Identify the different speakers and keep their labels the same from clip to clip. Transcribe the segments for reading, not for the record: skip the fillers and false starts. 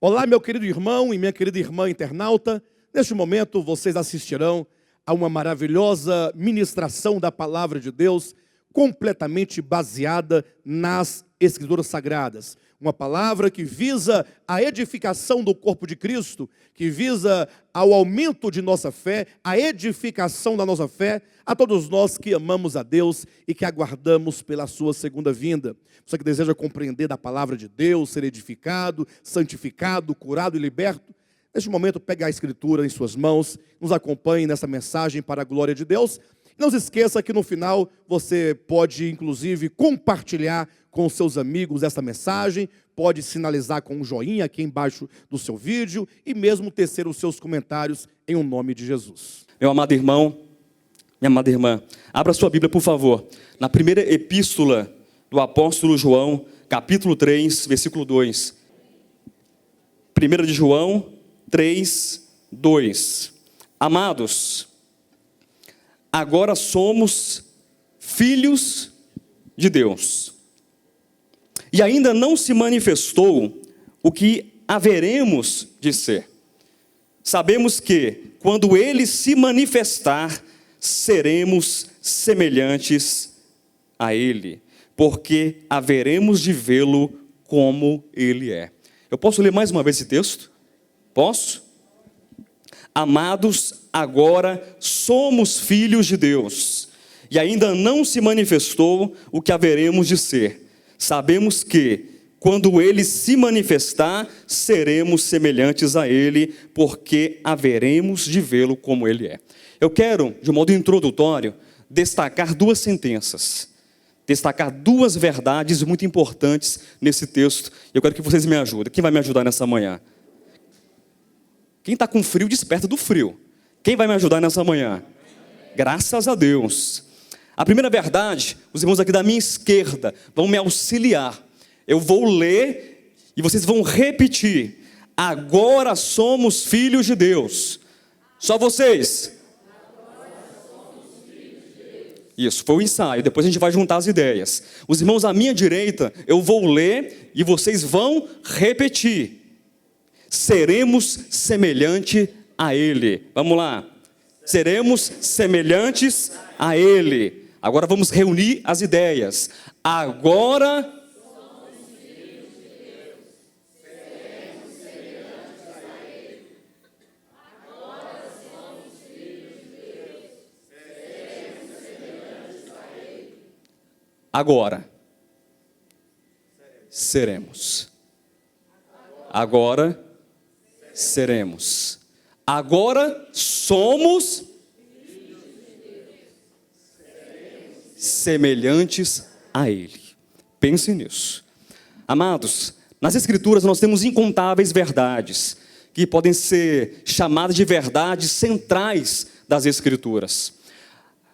Speaker 1: Olá, meu querido irmão e minha querida irmã internauta. Neste momento, vocês assistirão a uma maravilhosa ministração da Palavra de Deus, completamente baseada nas Escrituras Sagradas. Uma palavra que visa a edificação do corpo de Cristo, que visa ao aumento de nossa fé, a edificação da nossa fé, a todos nós que amamos a Deus e que aguardamos pela sua segunda vinda. Você que deseja compreender da palavra de Deus, ser edificado, santificado, curado e liberto, neste momento pegue a Escritura em suas mãos, nos acompanhe nessa mensagem para a glória de Deus. Não se esqueça que no final você pode inclusive compartilhar com seus amigos esta mensagem, pode sinalizar com um joinha aqui embaixo do seu vídeo e mesmo tecer os seus comentários em o nome de Jesus.
Speaker 2: Meu amado irmão, minha amada irmã, abra sua Bíblia, por favor, na primeira epístola do apóstolo João, capítulo 3, versículo 2. 1 de João 3, 2. Amados, agora somos filhos de Deus. E ainda não se manifestou o que haveremos de ser. Sabemos que, quando Ele se manifestar, seremos semelhantes a Ele, porque haveremos de vê-lo como Ele é. Eu posso ler mais uma vez esse texto? Posso? Amados, agora somos filhos de Deus, e ainda não se manifestou o que haveremos de ser. Sabemos que, quando Ele se manifestar, seremos semelhantes a Ele, porque haveremos de vê-lo como Ele é. Eu quero, de modo introdutório, destacar duas sentenças, destacar duas verdades muito importantes nesse texto. Eu quero que vocês me ajudem. Quem vai me ajudar nessa manhã? Quem está com frio, desperta do frio. Quem vai me ajudar nessa manhã? Graças a Deus. A primeira verdade, os irmãos aqui da minha esquerda vão me auxiliar. Eu vou ler e vocês vão repetir. Agora somos filhos de Deus. Só vocês. Isso, foi o ensaio. Depois a gente vai juntar as ideias. Os irmãos à minha direita, eu vou ler e vocês vão repetir. Seremos semelhante a Ele. Vamos lá. Seremos semelhantes a Ele. Agora vamos reunir as ideias. Agora somos filhos de Deus. Seremos semelhantes a Ele. Agora somos filhos de Deus. Seremos semelhantes a Ele. Agora seremos. Agora seremos. Agora somos semelhantes a Ele. Pense nisso. Amados, nas Escrituras nós temos incontáveis verdades que podem ser chamadas de verdades centrais das Escrituras.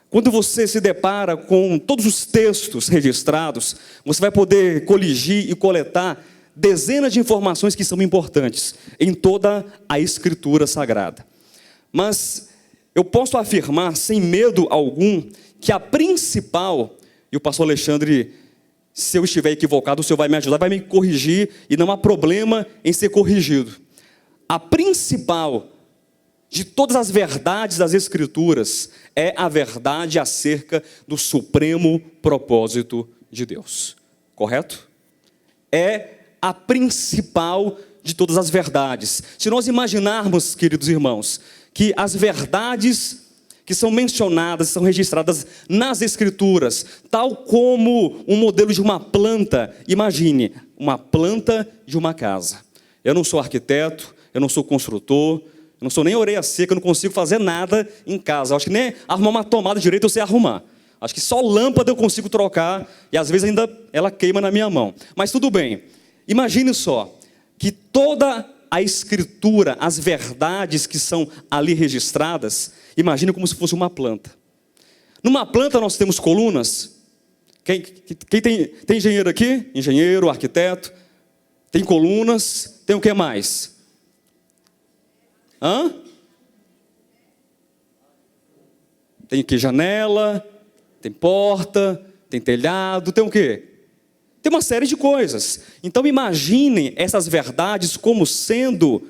Speaker 2: Quando você se depara com todos os textos registrados, você vai poder coligir e coletar dezenas de informações que são importantes em toda a Escritura Sagrada. Mas eu posso afirmar, sem medo algum, que a principal, e o pastor Alexandre, se eu estiver equivocado, o senhor vai me ajudar, vai me corrigir, e não há problema em ser corrigido. A principal de todas as verdades das Escrituras é a verdade acerca do supremo propósito de Deus. Correto? É a principal de todas as verdades. Se nós imaginarmos, queridos irmãos, que as verdades que são mencionadas, são registradas nas Escrituras, tal como um modelo de uma planta, imagine, uma planta de uma casa. Eu não sou arquiteto, eu não sou construtor, eu não sou nem orelha seca, eu não consigo fazer nada em casa. Eu acho que nem arrumar uma tomada direita eu sei arrumar. Acho que só lâmpada eu consigo trocar e às vezes ainda ela queima na minha mão. Mas tudo bem. Imagine só, que toda a Escritura, as verdades que são ali registradas, imagine como se fosse uma planta. Numa planta nós temos colunas. Quem tem engenheiro aqui? Engenheiro, arquiteto. Tem colunas. Tem o que mais? Tem o que? Janela. Tem porta. Tem telhado. Tem o quê? Tem uma série de coisas. Então imaginem essas verdades como sendo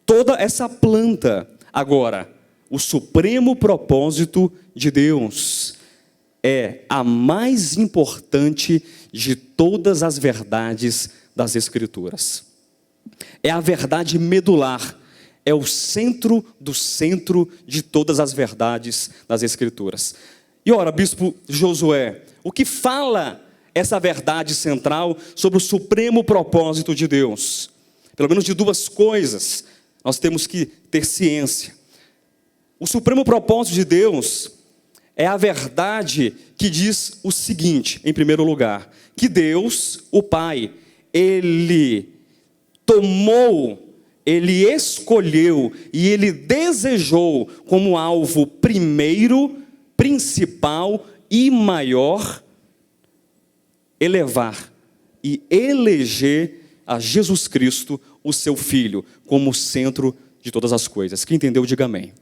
Speaker 2: toda essa planta. Agora, o supremo propósito de Deus é a mais importante de todas as verdades das Escrituras. É a verdade medular, é o centro do centro de todas as verdades das Escrituras. E ora, bispo Josué, o que fala essa verdade central sobre o supremo propósito de Deus? Pelo menos de duas coisas nós temos que ter ciência. O supremo propósito de Deus é a verdade que diz o seguinte, em primeiro lugar, que Deus, o Pai, Ele tomou, Ele escolheu e Ele desejou como alvo primeiro, principal e maior, elevar e eleger a Jesus Cristo, o seu Filho, como centro de todas as coisas. Quem entendeu, diga amém.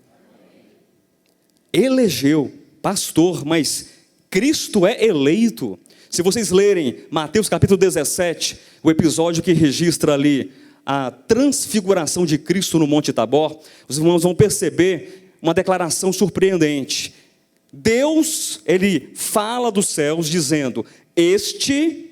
Speaker 2: Elegeu, pastor, mas Cristo é eleito. Se vocês lerem Mateus capítulo 17, o episódio que registra ali a transfiguração de Cristo no Monte Tabor, os irmãos vão perceber uma declaração surpreendente. Deus, Ele fala dos céus dizendo: este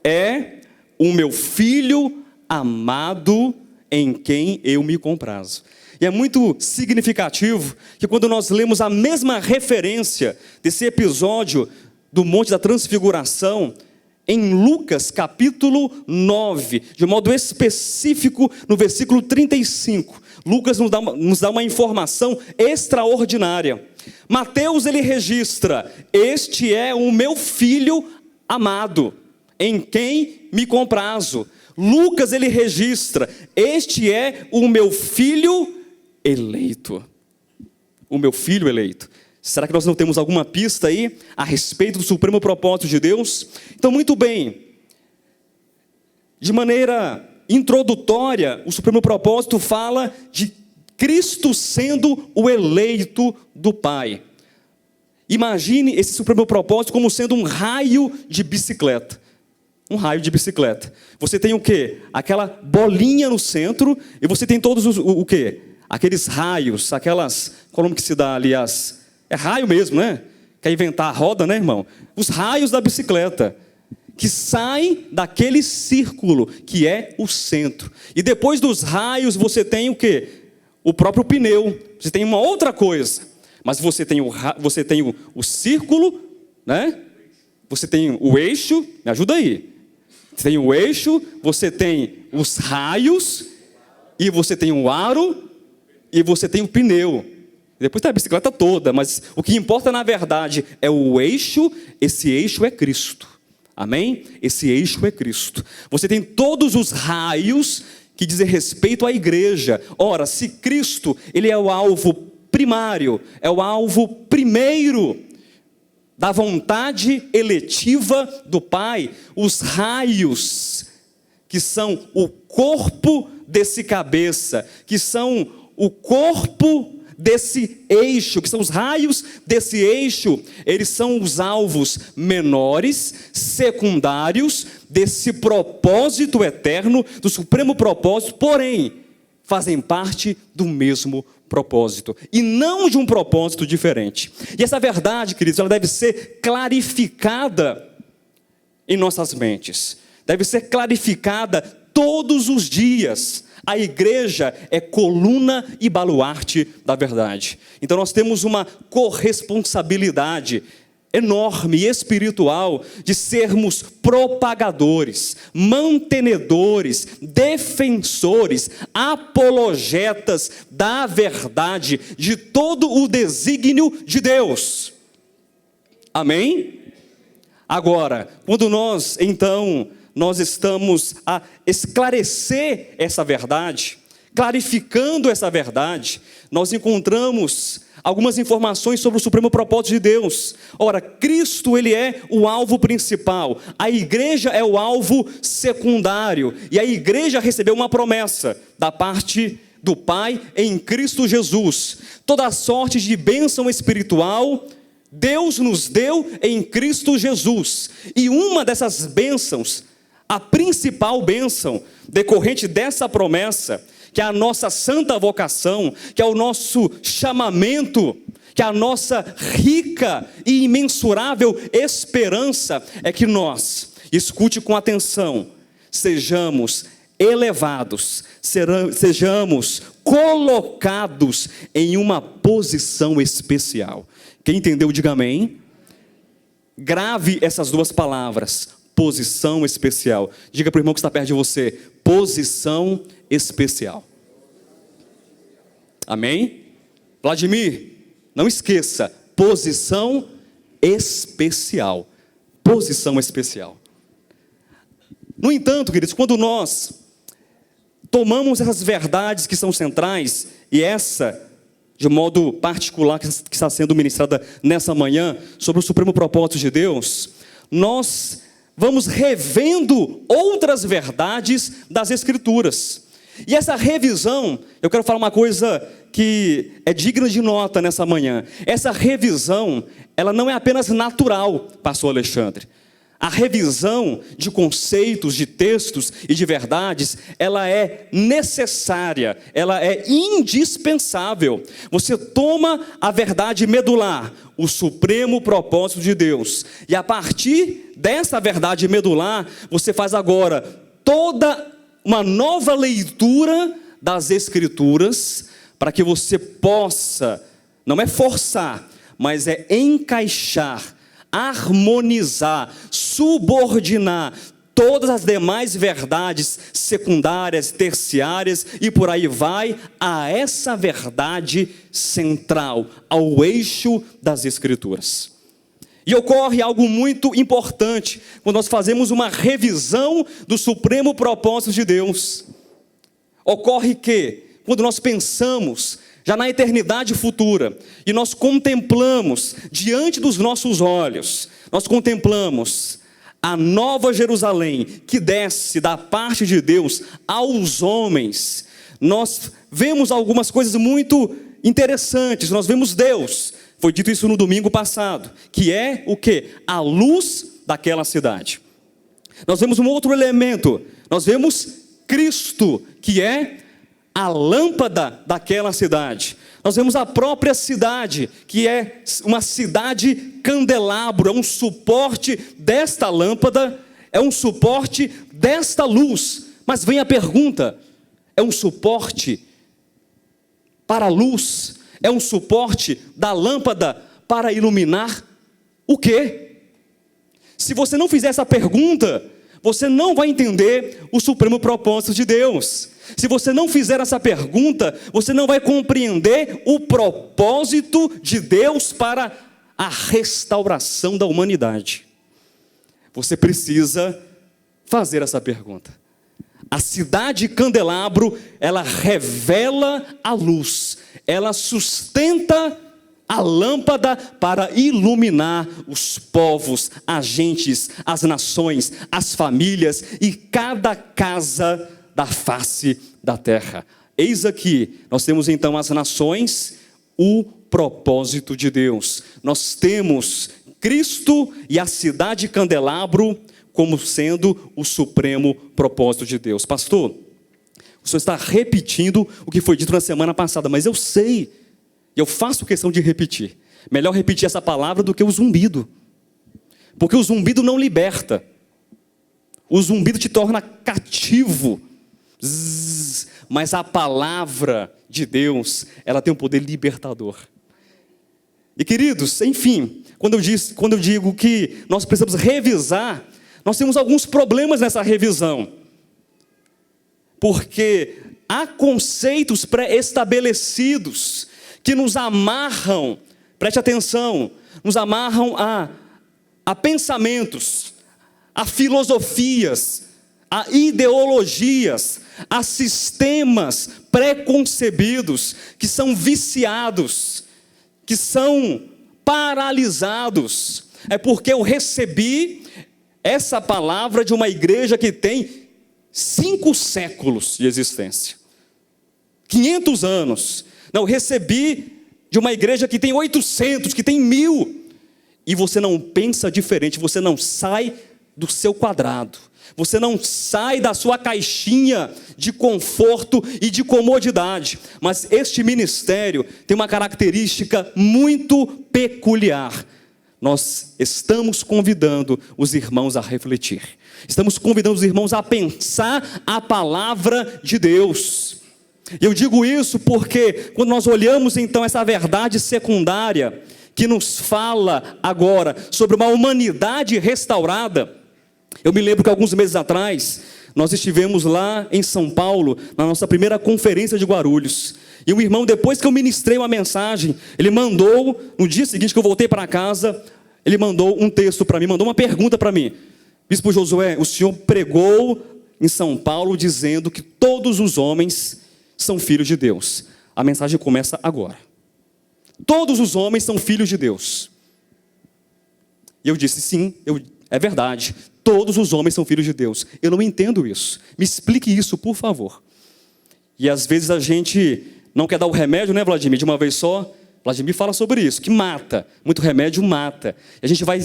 Speaker 2: é o meu Filho amado em quem eu me comprazo. E é muito significativo que quando nós lemos a mesma referência desse episódio do Monte da Transfiguração, em Lucas capítulo 9, de modo específico no versículo 35, Lucas nos dá uma informação extraordinária. Mateus, ele registra: este é o meu Filho amado, em quem me comprazo. Lucas, ele registra: este é o meu Filho eleito. O meu Filho eleito. Será que nós não temos alguma pista aí a respeito do supremo propósito de Deus? Então, muito bem. De maneira introdutória, o supremo propósito fala de Cristo sendo o eleito do Pai. Imagine esse supremo propósito como sendo um raio de bicicleta. Um raio de bicicleta. Você tem o quê? Aquela bolinha no centro e você tem todos o quê? Aqueles raios, aquelas... Qual o nome que se dá ali? É raio mesmo, né? Quer inventar a roda, né, irmão? Os raios da bicicleta que saem daquele círculo que é o centro. E depois dos raios você tem o quê? O próprio pneu. Você tem uma outra coisa. Mas você tem o círculo, né? Você tem o eixo, me ajuda aí. Você tem o eixo, você tem os raios, e você tem o aro, e você tem o pneu. Depois tem a bicicleta toda, mas o que importa na verdade é o eixo. Esse eixo é Cristo. Amém? Esse eixo é Cristo. Você tem todos os raios que dizem respeito à igreja. Ora, se Cristo, Ele é o alvo primário, é o alvo primeiro da vontade eletiva do Pai, os raios, que são o corpo desse cabeça, que são o corpo desse eixo, que são os raios desse eixo, eles são os alvos menores, secundários, desse propósito eterno, do supremo propósito, porém, fazem parte do mesmo propósito, e não de um propósito diferente. E essa verdade, queridos, ela deve ser clarificada em nossas mentes, deve ser clarificada todos os dias. A igreja é coluna e baluarte da verdade. Então nós temos uma corresponsabilidade enorme e espiritual de sermos propagadores, mantenedores, defensores, apologetas da verdade, de todo o desígnio de Deus. Amém? Agora, quando nós estamos a esclarecer essa verdade, clarificando essa verdade, nós encontramos algumas informações sobre o supremo propósito de Deus. Ora, Cristo, Ele é o alvo principal, a igreja é o alvo secundário, e a igreja recebeu uma promessa da parte do Pai em Cristo Jesus, toda sorte de bênção espiritual Deus nos deu em Cristo Jesus. E uma dessas bênçãos, a principal bênção decorrente dessa promessa, que é a nossa santa vocação, que é o nosso chamamento, que é a nossa rica e imensurável esperança, é que nós, escute com atenção, sejamos elevados, sejamos colocados em uma posição especial. Quem entendeu, diga amém. Grave essas duas palavras, posição especial. Diga para o irmão que está perto de você, posição especial. Amém? Vladimir, não esqueça, posição especial. Posição especial. No entanto, queridos, quando nós tomamos essas verdades que são centrais, e essa, de modo particular, que está sendo ministrada nessa manhã, sobre o supremo propósito de Deus, nós vamos revendo outras verdades das Escrituras. E essa revisão, eu quero falar uma coisa que é digna de nota nessa manhã. Essa revisão, ela não é apenas natural, pastor Alexandre. A revisão de conceitos, de textos e de verdades, ela é necessária, ela é indispensável. Você toma a verdade medular, o supremo propósito de Deus, e a partir dessa verdade medular, você faz agora toda uma nova leitura das Escrituras, para que você possa, não é forçar, mas é encaixar, harmonizar, subordinar todas as demais verdades secundárias, terciárias e por aí vai, a essa verdade central, ao eixo das Escrituras. E ocorre algo muito importante quando nós fazemos uma revisão do supremo propósito de Deus. Ocorre que, quando nós pensamos já na eternidade futura, e nós contemplamos diante dos nossos olhos, nós contemplamos a nova Jerusalém, que desce da parte de Deus aos homens, nós vemos algumas coisas muito interessantes, nós vemos Deus, foi dito isso no domingo passado, que é o quê? A luz daquela cidade. Nós vemos um outro elemento, nós vemos Cristo, que é a lâmpada daquela cidade. Nós vemos a própria cidade, que é uma cidade candelabro, é um suporte desta lâmpada, é um suporte desta luz. Mas vem a pergunta, é um suporte para a luz? É um suporte da lâmpada para iluminar o quê? Se você não fizer essa pergunta, você não vai entender o supremo propósito de Deus. Se você não fizer essa pergunta, você não vai compreender o propósito de Deus para a restauração da humanidade. Você precisa fazer essa pergunta. A cidade candelabro, ela revela a luz, ela sustenta a lâmpada para iluminar os povos, as gentes, as nações, as famílias e cada casa da face da terra. Eis aqui, nós temos então as nações, o propósito de Deus. Nós temos Cristo e a cidade candelabro como sendo o supremo propósito de Deus. Pastor, o senhor está repetindo o que foi dito na semana passada, mas eu sei, eu faço questão de repetir. Melhor repetir essa palavra do que o zumbido, porque o zumbido não liberta, o zumbido te torna cativo. Mas a palavra de Deus, ela tem um poder libertador. E queridos, enfim, quando eu digo que nós precisamos revisar, nós temos alguns problemas nessa revisão, porque há conceitos pré-estabelecidos que nos amarram, preste atenção, nos amarram a pensamentos, a filosofias, a ideologias, a sistemas preconcebidos, que são viciados, que são paralisados. É porque eu recebi essa palavra de uma igreja que tem 5 séculos de existência, 500 anos. Não, eu recebi de uma igreja que tem 800, que tem 1000. e você não pensa diferente, você não sai do seu quadrado, você não sai da sua caixinha de conforto e de comodidade. Mas este ministério tem uma característica muito peculiar. Nós estamos convidando os irmãos a refletir, estamos convidando os irmãos a pensar a palavra de Deus. Eu digo isso porque quando nós olhamos então essa verdade secundária, que nos fala agora sobre uma humanidade restaurada. Eu me lembro que alguns meses atrás, nós estivemos lá em São Paulo, na nossa primeira conferência de Guarulhos. E o irmão, depois que eu ministrei uma mensagem, ele mandou, no dia seguinte que eu voltei para casa, ele mandou um texto para mim, mandou uma pergunta para mim. Bispo Josué, o senhor pregou em São Paulo dizendo que todos os homens são filhos de Deus. A mensagem começa agora. Todos os homens são filhos de Deus. E eu disse, sim, é verdade. Todos os homens são filhos de Deus. Eu não entendo isso. Me explique isso, por favor. E às vezes a gente não quer dar o remédio, né, Vladimir? De uma vez só. Vladimir fala sobre isso, que mata. Muito remédio mata. E a gente vai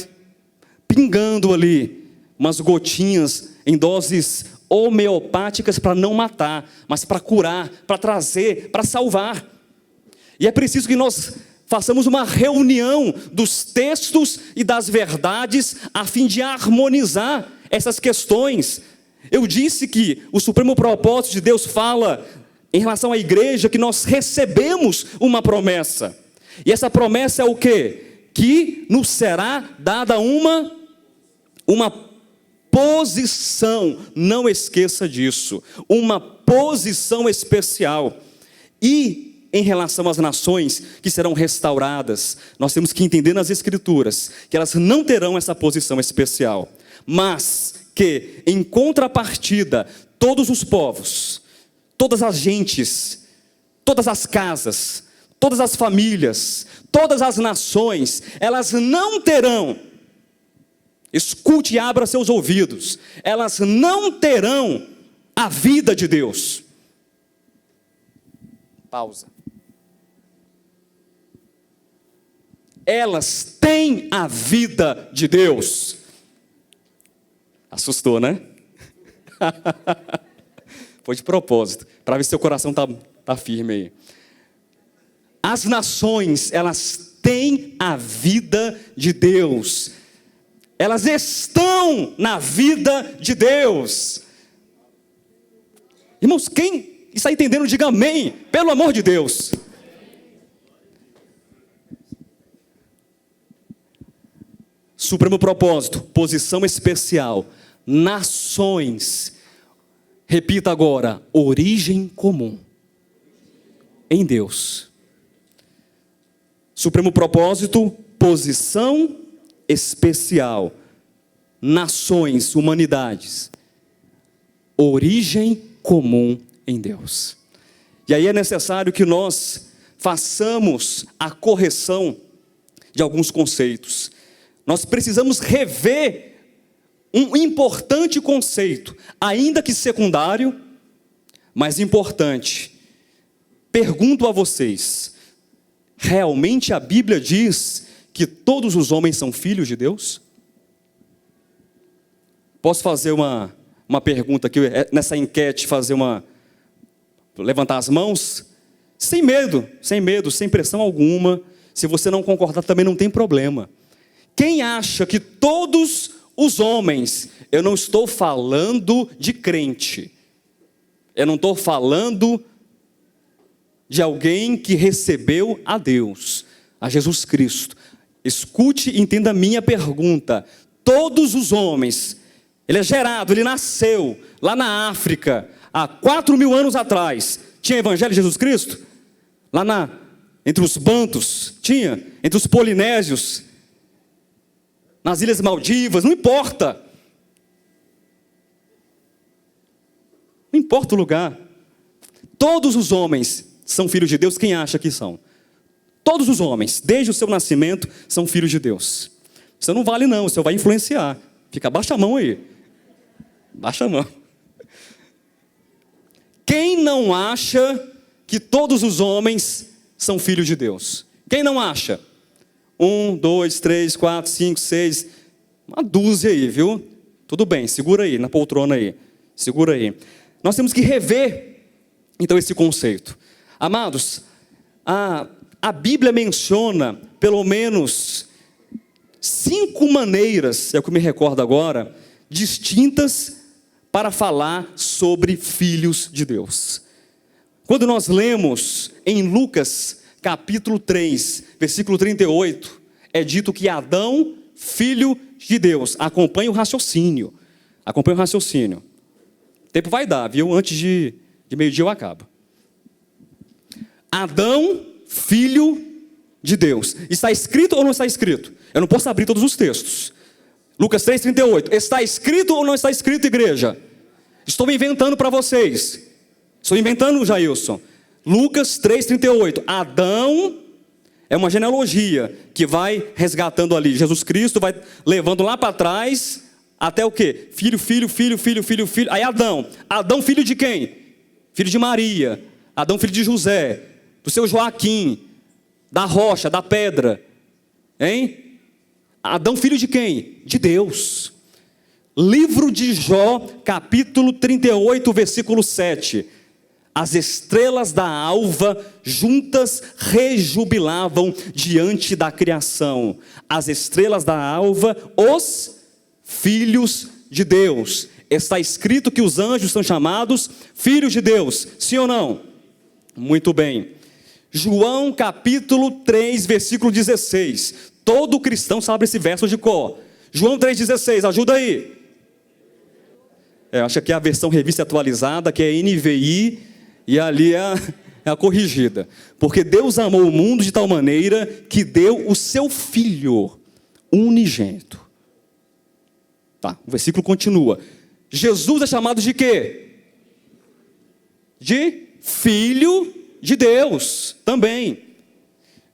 Speaker 2: pingando ali umas gotinhas em doses homeopáticas para não matar, mas para curar, para trazer, para salvar. E é preciso que nós façamos uma reunião dos textos e das verdades a fim de harmonizar essas questões. Eu disse que o supremo propósito de Deus fala em relação à igreja que nós recebemos uma promessa. E essa promessa é o quê? Que nos será dada uma posição, não esqueça disso, uma posição especial. E em relação às nações que serão restauradas, nós temos que entender nas Escrituras que elas não terão essa posição especial, mas que, em contrapartida, todos os povos, todas as gentes, todas as casas, todas as famílias, todas as nações, elas não terão, escute e abra seus ouvidos, elas não terão a vida de Deus. Pausa. Elas têm a vida de Deus. Assustou, né? Foi de propósito, para ver se seu coração tá firme aí. As nações, elas têm a vida de Deus. Elas estão na vida de Deus. Irmãos, quem está entendendo, diga amém, pelo amor de Deus. Supremo propósito, posição especial, nações. Repita agora, origem comum em Deus. Supremo propósito, posição especial, nações, humanidades, origem comum em Deus. E aí é necessário que nós façamos a correção de alguns conceitos. Nós precisamos rever um importante conceito, ainda que secundário, mas importante. Pergunto a vocês, realmente a Bíblia diz que todos os homens são filhos de Deus? Posso fazer uma pergunta aqui, nessa enquete, levantar as mãos? Sem medo, sem pressão alguma. Se você não concordar, também não tem problema. Quem acha que todos os homens, eu não estou falando de crente, eu não estou falando de alguém que recebeu a Deus, a Jesus Cristo. Escute e entenda a minha pergunta. Todos os homens, ele é gerado, ele nasceu lá na África, há 4.000 anos atrás. Tinha evangelho de Jesus Cristo? Entre os bantus, tinha, entre os polinésios, nas Ilhas Maldivas, não importa. Não importa o lugar. Todos os homens são filhos de Deus, quem acha que são? Todos os homens, desde o seu nascimento, são filhos de Deus. Você não vale não, você vai influenciar. Baixa a mão aí. Baixa a mão. Quem não acha que todos os homens são filhos de Deus? Quem não acha? 1, 2, 3, 4, 5, 6, uma dúzia aí, viu? Tudo bem, segura aí, na poltrona aí. Segura aí. Nós temos que rever, então, esse conceito. Amados, a Bíblia menciona, pelo menos, 5 maneiras, é o que eu me recordo agora, distintas para falar sobre filhos de Deus. Quando nós lemos em Lucas, capítulo 3, versículo 38, é dito que Adão, filho de Deus, acompanha o raciocínio. Acompanha o raciocínio. O tempo vai dar, viu? Antes de meio-dia eu acabo. Adão, filho de Deus. Está escrito ou não está escrito? Eu não posso abrir todos os textos. Lucas 3,38. Está escrito ou não está escrito, igreja? Estou inventando para vocês. Estou inventando, Jailson. Lucas 3,38. Adão é uma genealogia que vai resgatando ali. Jesus Cristo vai levando lá para trás até o quê? Filho, filho, filho, filho, filho, filho. Aí Adão. Adão, filho de quem? Filho de Maria. Adão, filho de José. Do seu Joaquim. Da rocha, da pedra. Hein? Adão, filho de quem? De Deus. Livro de Jó, capítulo 38, versículo 7. As estrelas da alva juntas rejubilavam diante da criação. As estrelas da alva, os filhos de Deus. Está escrito que os anjos são chamados filhos de Deus. Sim ou não? Muito bem. João capítulo 3, versículo 16. Todo cristão sabe esse verso de cor. João 3,16, ajuda aí. Acho que é a versão revista atualizada, que é NVI, e ali é a corrigida. Porque Deus amou o mundo de tal maneira que deu o seu Filho unigênito. Tá, o versículo continua. Jesus é chamado de quê? De Filho de Deus também.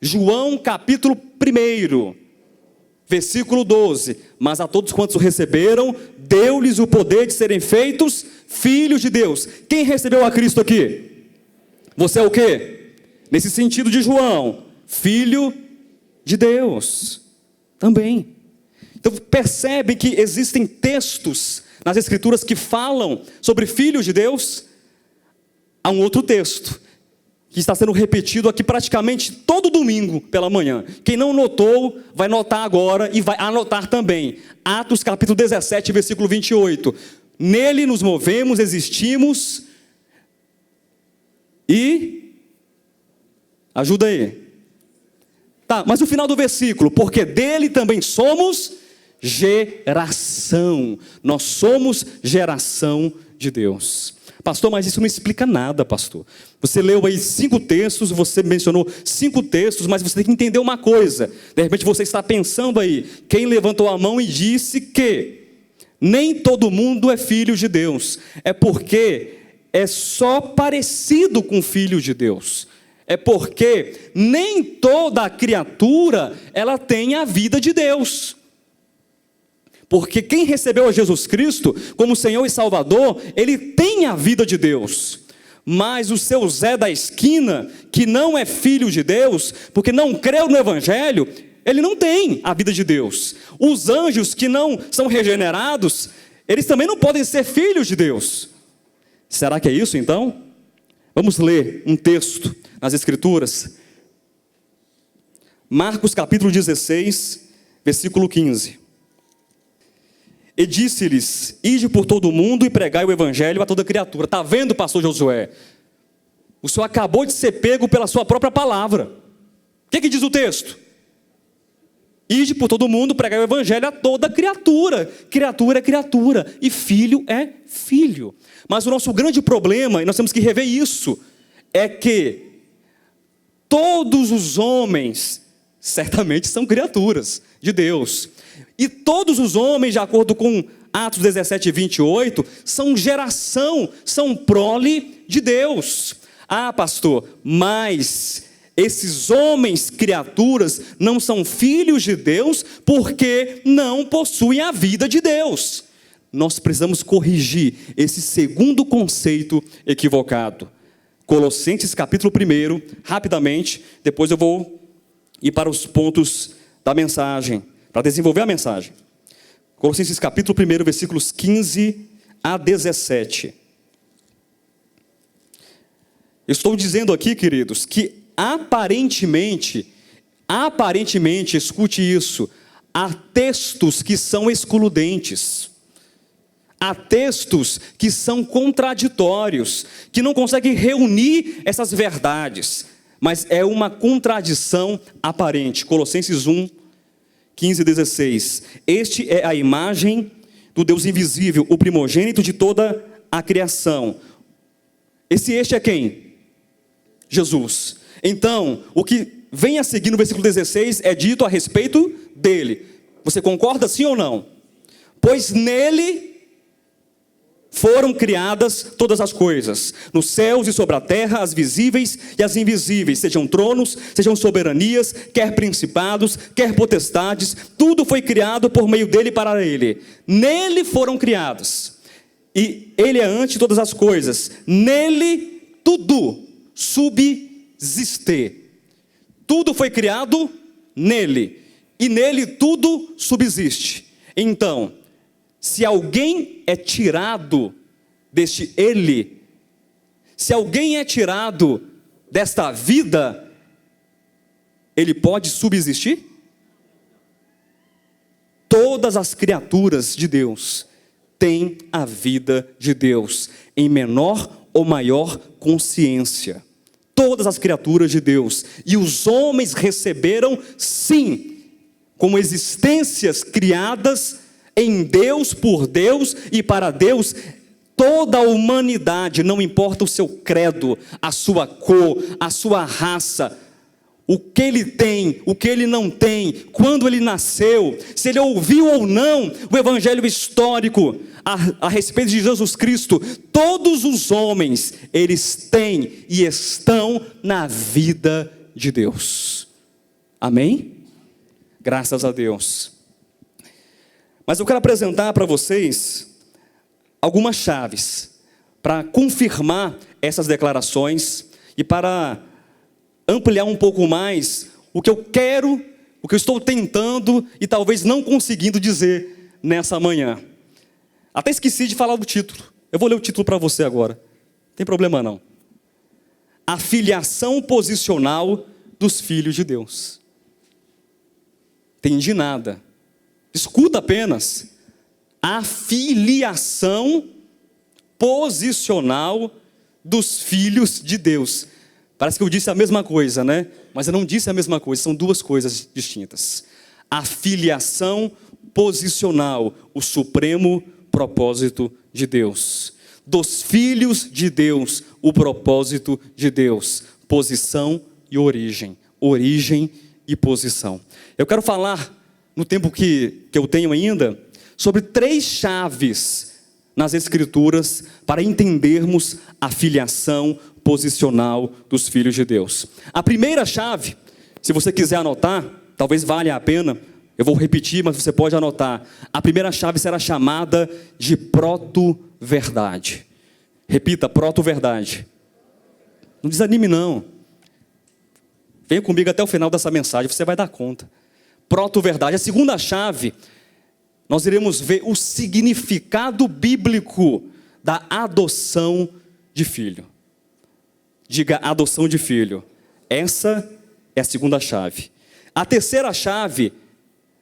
Speaker 2: João capítulo 1, versículo 12. Mas a todos quantos o receberam, deu-lhes o poder de serem feitos filhos de Deus. Quem recebeu a Cristo aqui? Você é o quê? Nesse sentido de João, filho de Deus também. Então percebe que existem textos nas Escrituras que falam sobre filhos de Deus. Há um outro texto que está sendo repetido aqui praticamente todo domingo pela manhã. Quem não notou, vai notar agora e vai anotar também. Atos capítulo 17, versículo 28. Nele nos movemos, existimos e... ajuda aí. Tá, mas o final do versículo, porque dele também somos geração. Nós somos geração de Deus. Pastor, mas isso não explica nada, pastor. Você leu aí 5 textos, você mencionou 5 textos, mas você tem que entender uma coisa. De repente você está pensando aí, quem levantou a mão e disse que nem todo mundo é filho de Deus. É porque é só parecido com filho de Deus. É porque nem toda criatura, ela tem a vida de Deus. Porque quem recebeu a Jesus Cristo como Senhor e Salvador, ele tem a vida de Deus. Mas o seu Zé da esquina, que não é filho de Deus, porque não creu no Evangelho, ele não tem a vida de Deus. Os anjos que não são regenerados, eles também não podem ser filhos de Deus. Será que é isso então? Vamos ler um texto nas Escrituras. Marcos capítulo 16, versículo 15. E disse-lhes, ide por todo o mundo e pregai o evangelho a toda criatura. Está vendo, pastor Josué? O senhor acabou de ser pego pela sua própria palavra. O que diz o texto? Ide por todo o mundo, pregai o evangelho a toda criatura. Criatura é criatura e filho é filho. Mas o nosso grande problema, e nós temos que rever isso, é que todos os homens certamente são criaturas de Deus. E todos os homens, de acordo com Atos 17, 28, são geração, são prole de Deus. Ah, pastor, mas esses homens, criaturas, não são filhos de Deus porque não possuem a vida de Deus. Nós precisamos corrigir esse segundo conceito equivocado. Colossenses capítulo 1, rapidamente, depois eu vou ir para os pontos da mensagem, para desenvolver a mensagem. Colossenses capítulo 1, versículos 15 a 17. Eu estou dizendo aqui, queridos, que aparentemente, escute isso, há textos que são excludentes. Há textos que são contraditórios, que não conseguem reunir essas verdades, mas é uma contradição aparente. Colossenses 1, 15 e 16. Este é a imagem do Deus invisível, o primogênito de toda a criação. Este é quem? Jesus. Então, o que vem a seguir no versículo 16 é dito a respeito dele. Você concorda, sim ou não? Pois nele foram criadas todas as coisas, nos céus e sobre a terra, as visíveis e as invisíveis, sejam tronos, sejam soberanias, quer principados, quer potestades, tudo foi criado por meio dele e para ele. Nele foram criados, e ele é antes de todas as coisas, nele tudo subsiste. Tudo foi criado nele, e nele tudo subsiste. Então, se alguém é tirado deste ele, se alguém é tirado desta vida, ele pode subsistir? Todas as criaturas de Deus têm a vida de Deus, em menor ou maior consciência. Todas as criaturas de Deus, e os homens receberam, sim, como existências criadas em Deus, por Deus e para Deus, toda a humanidade, não importa o seu credo, a sua cor, a sua raça, o que ele tem, o que ele não tem, quando ele nasceu, se ele ouviu ou não o evangelho histórico a respeito de Jesus Cristo, todos os homens, eles têm e estão na vida de Deus. Amém? Graças a Deus. Mas eu quero apresentar para vocês algumas chaves para confirmar essas declarações e para ampliar um pouco mais o que eu quero, o que eu estou tentando e talvez não conseguindo dizer nessa manhã. Até esqueci de falar do título. Eu vou ler o título para você agora. Não tem problema não. A filiação posicional dos filhos de Deus. Entendi nada. Escuta apenas, a filiação posicional dos filhos de Deus. Parece que eu disse a mesma coisa, né? Mas eu não disse a mesma coisa, são duas coisas distintas. A filiação posicional, o supremo propósito de Deus. Dos filhos de Deus, o propósito de Deus. Posição e origem. Origem e posição. Eu quero falar, no tempo que eu tenho ainda, sobre 3 chaves nas Escrituras para entendermos a filiação posicional dos filhos de Deus. A primeira chave, se você quiser anotar, talvez valha a pena, eu vou repetir, mas você pode anotar. A primeira chave será chamada de proto-verdade. Repita, proto-verdade. Não desanime não. Venha comigo até o final dessa mensagem, você vai dar conta. Proto-verdade. A segunda chave, nós iremos ver o significado bíblico da adoção de filho. Diga, adoção de filho. Essa é a segunda chave. A terceira chave,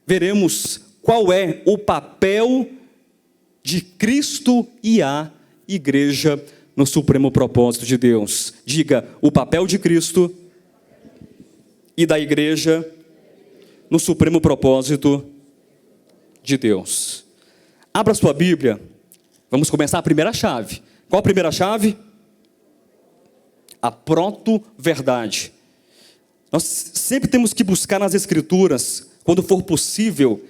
Speaker 2: veremos qual é o papel de Cristo e a igreja no supremo propósito de Deus. Diga, o papel de Cristo e da igreja no supremo propósito de Deus. Abra sua Bíblia, vamos começar a primeira chave. Qual a primeira chave? A proto-verdade. Nós sempre temos que buscar nas Escrituras, quando for possível,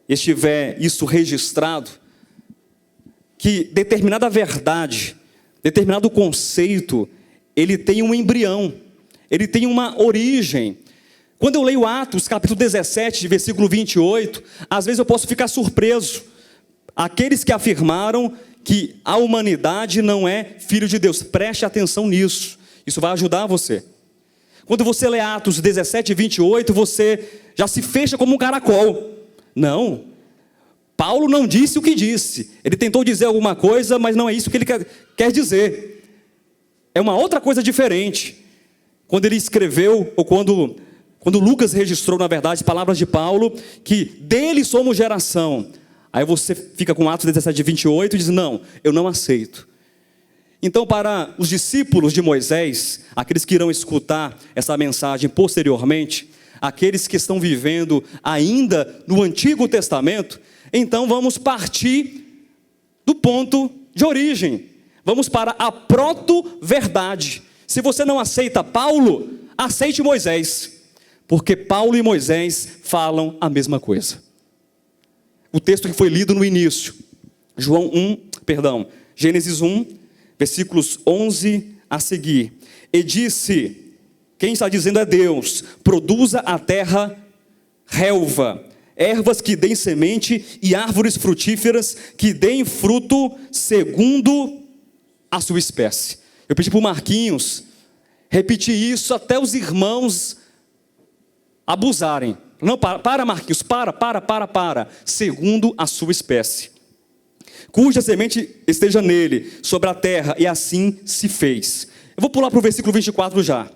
Speaker 2: estiver isso registrado, que determinada verdade, determinado conceito, ele tem um embrião, ele tem uma origem. Quando eu leio Atos, capítulo 17, versículo 28, às vezes eu posso ficar surpreso. Aqueles que afirmaram que a humanidade não é filho de Deus, preste atenção nisso, isso vai ajudar você. Quando você lê Atos 17, 28, você já se fecha como um caracol. Não. Paulo não disse o que disse. Ele tentou dizer alguma coisa, mas não é isso que ele quer dizer. É uma outra coisa diferente. Quando ele escreveu, ou quando Lucas registrou, na verdade, palavras de Paulo, que dele somos geração. Aí você fica com Atos 17, 28 e diz, não, eu não aceito. Então, para os discípulos de Moisés, aqueles que irão escutar essa mensagem posteriormente, aqueles que estão vivendo ainda no Antigo Testamento, então vamos partir do ponto de origem. Vamos para a proto-verdade. Se você não aceita Paulo, aceite Moisés, porque Paulo e Moisés falam a mesma coisa. O texto que foi lido no início, Gênesis 1, versículos 11 a seguir. E disse, quem está dizendo é Deus, produza a terra relva, ervas que deem semente e árvores frutíferas que deem fruto segundo a sua espécie. Eu pedi para o Marquinhos repetir isso até os irmãos abusarem. Não, para Marquinhos, para. Segundo a sua espécie, cuja semente esteja nele, sobre a terra, e assim se fez. Eu vou pular para o versículo 24 já.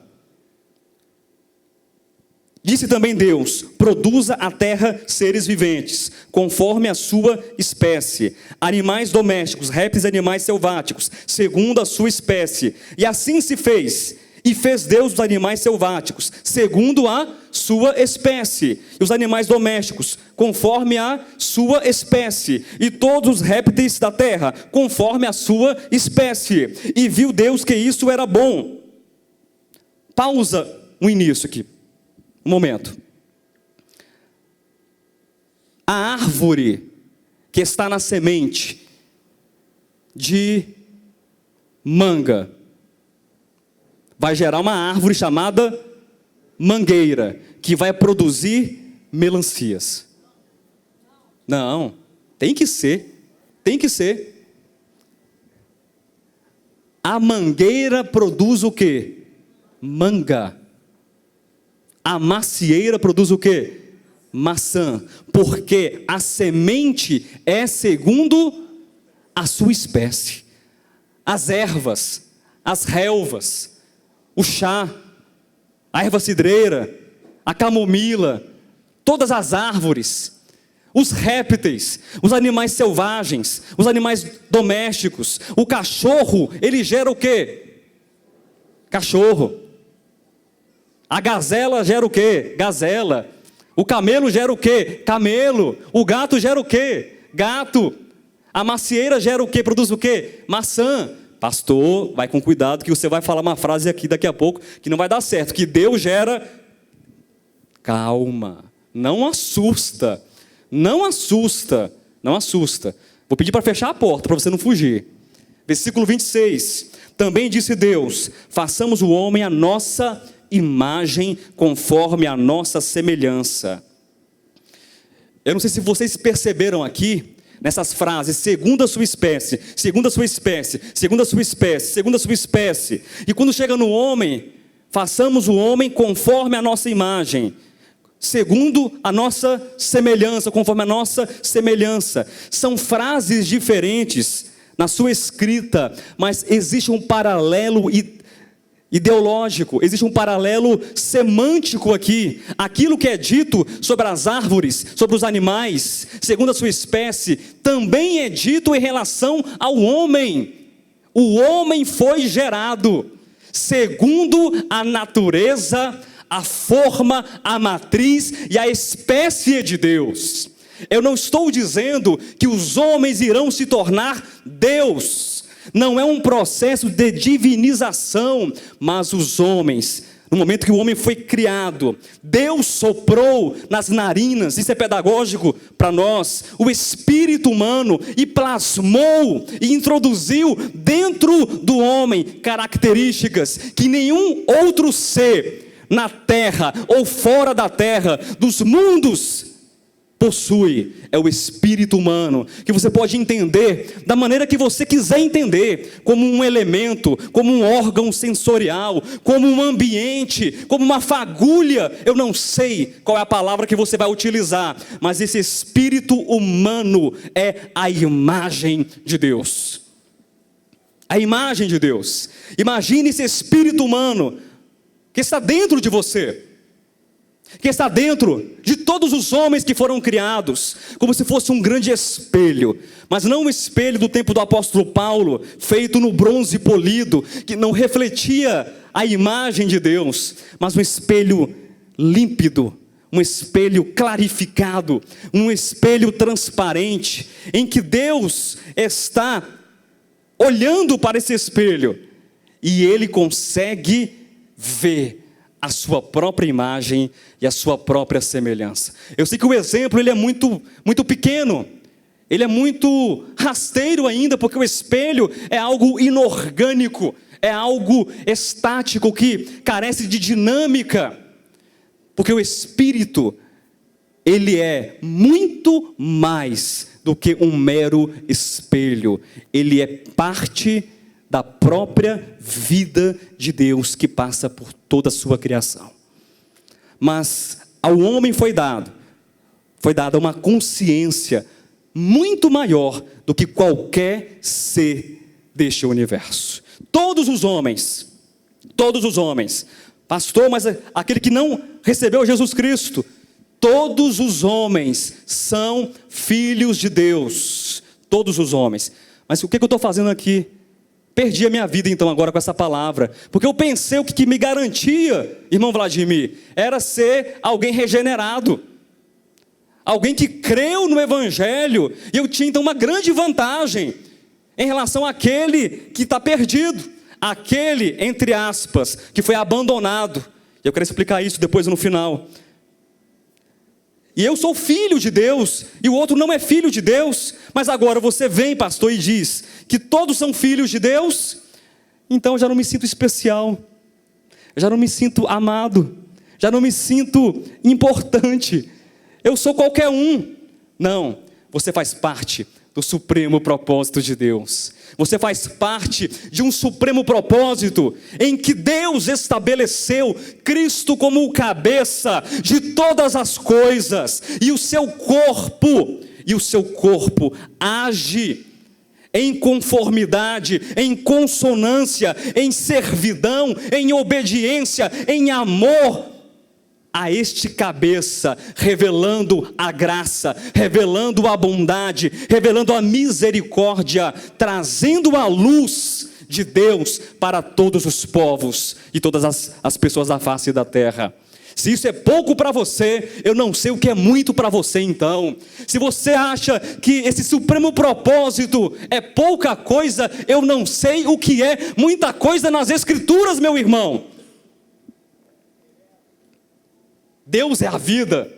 Speaker 2: Disse também Deus, produza a terra seres viventes, conforme a sua espécie, animais domésticos, répteis e animais selváticos, segundo a sua espécie. E assim se fez. E fez Deus os animais selváticos, segundo a sua espécie, e os animais domésticos, conforme a sua espécie, e todos os répteis da terra, conforme a sua espécie. E viu Deus que isso era bom. Pausa no início aqui, um momento. A árvore que está na semente de manga vai gerar uma árvore chamada mangueira, que vai produzir melancias. Não, tem que ser. A mangueira produz o quê? Manga. A macieira produz o quê? Maçã. Porque a semente é segundo a sua espécie. As ervas, as relvas, o chá, a erva cidreira, a camomila, todas as árvores, os répteis, os animais selvagens, os animais domésticos, o cachorro, ele gera o quê? Cachorro. A gazela gera o quê? Gazela. O camelo gera o quê? Camelo. O gato gera o quê? Gato. A macieira gera o quê? Produz o quê? Maçã. Pastor, vai com cuidado que você vai falar uma frase aqui daqui a pouco que não vai dar certo, que Deus gera. Calma, não assusta. Vou pedir para fechar a porta, para você não fugir. Versículo 26. Também disse Deus, façamos o homem à nossa imagem, conforme a nossa semelhança. Eu não sei se vocês perceberam aqui, nessas frases, segundo a sua espécie, segundo a sua espécie, segundo a sua espécie, segundo a sua espécie. E quando chega no homem, façamos o homem conforme a nossa imagem, segundo a nossa semelhança, conforme a nossa semelhança. São frases diferentes na sua escrita, mas existe um paralelo ideológico, existe um paralelo semântico aqui. Aquilo que é dito sobre as árvores, sobre os animais, segundo a sua espécie, também é dito em relação ao homem. O homem foi gerado segundo a natureza, a forma, a matriz e a espécie de Deus. Eu não estou dizendo que os homens irão se tornar Deus. Não é um processo de divinização, mas os homens, no momento que o homem foi criado, Deus soprou nas narinas, isso é pedagógico para nós, o espírito humano, e plasmou e introduziu dentro do homem características que nenhum outro ser na terra ou fora da terra, dos mundos possui é o espírito humano, que você pode entender da maneira que você quiser entender, como um elemento, como um órgão sensorial, como um ambiente, como uma fagulha. Eu não sei qual é a palavra que você vai utilizar, mas esse espírito humano é a imagem de Deus. A imagem de Deus. Imagine esse espírito humano que está dentro de você, que está dentro de todos os homens que foram criados, como se fosse um grande espelho, mas não um espelho do tempo do apóstolo Paulo, feito no bronze polido, que não refletia a imagem de Deus, mas um espelho límpido, um espelho clarificado, um espelho transparente, em que Deus está olhando para esse espelho, e Ele consegue ver a sua própria imagem e a sua própria semelhança. Eu sei que o exemplo ele é muito pequeno, ele é muito rasteiro ainda, porque o espelho é algo inorgânico, é algo estático que carece de dinâmica, porque o espírito ele é muito mais do que um mero espelho, ele é parte da própria vida de Deus que passa por toda a sua criação. Mas ao homem foi dada uma consciência muito maior do que qualquer ser deste universo. Todos os homens, pastor, mas aquele que não recebeu Jesus Cristo, todos os homens são filhos de Deus, todos os homens. Mas o que eu estou fazendo aqui? Perdi a minha vida então agora com essa palavra, porque eu pensei o que me garantia, irmão Vladimir, era ser alguém regenerado, alguém que creu no Evangelho, e eu tinha então uma grande vantagem em relação àquele que está perdido, aquele, entre aspas, que foi abandonado. Eu quero explicar isso depois no final. E eu sou filho de Deus, e o outro não é filho de Deus, mas agora você vem, pastor, e diz que todos são filhos de Deus, então eu já não me sinto especial, já não me sinto amado, já não me sinto importante, eu sou qualquer um. Não, você faz parte do supremo propósito de Deus. Você faz parte de um supremo propósito em que Deus estabeleceu Cristo como o cabeça de todas as coisas, e o seu corpo age em conformidade, em consonância, em servidão, em obediência, em amor a este cabeça, revelando a graça, revelando a bondade, revelando a misericórdia, trazendo a luz de Deus para todos os povos e todas as pessoas da face da terra. Se isso é pouco para você, eu não sei o que é muito para você então. Se você acha que esse supremo propósito é pouca coisa, eu não sei o que é muita coisa nas Escrituras, meu irmão. Deus é a vida,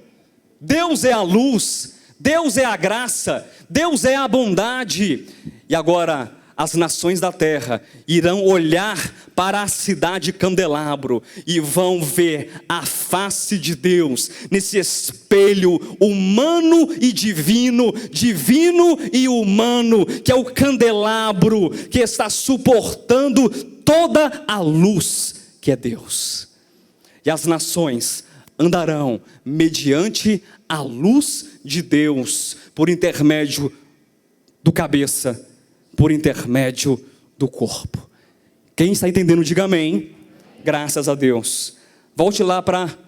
Speaker 2: Deus é a luz, Deus é a graça, Deus é a bondade. E agora as nações da terra irão olhar para a cidade Candelabro e vão ver a face de Deus nesse espelho humano e divino, divino e humano, que é o candelabro que está suportando toda a luz que é Deus. E as nações andarão mediante a luz de Deus, por intermédio do cabeça, por intermédio do corpo. Quem está entendendo, diga amém. Graças a Deus. Volte lá para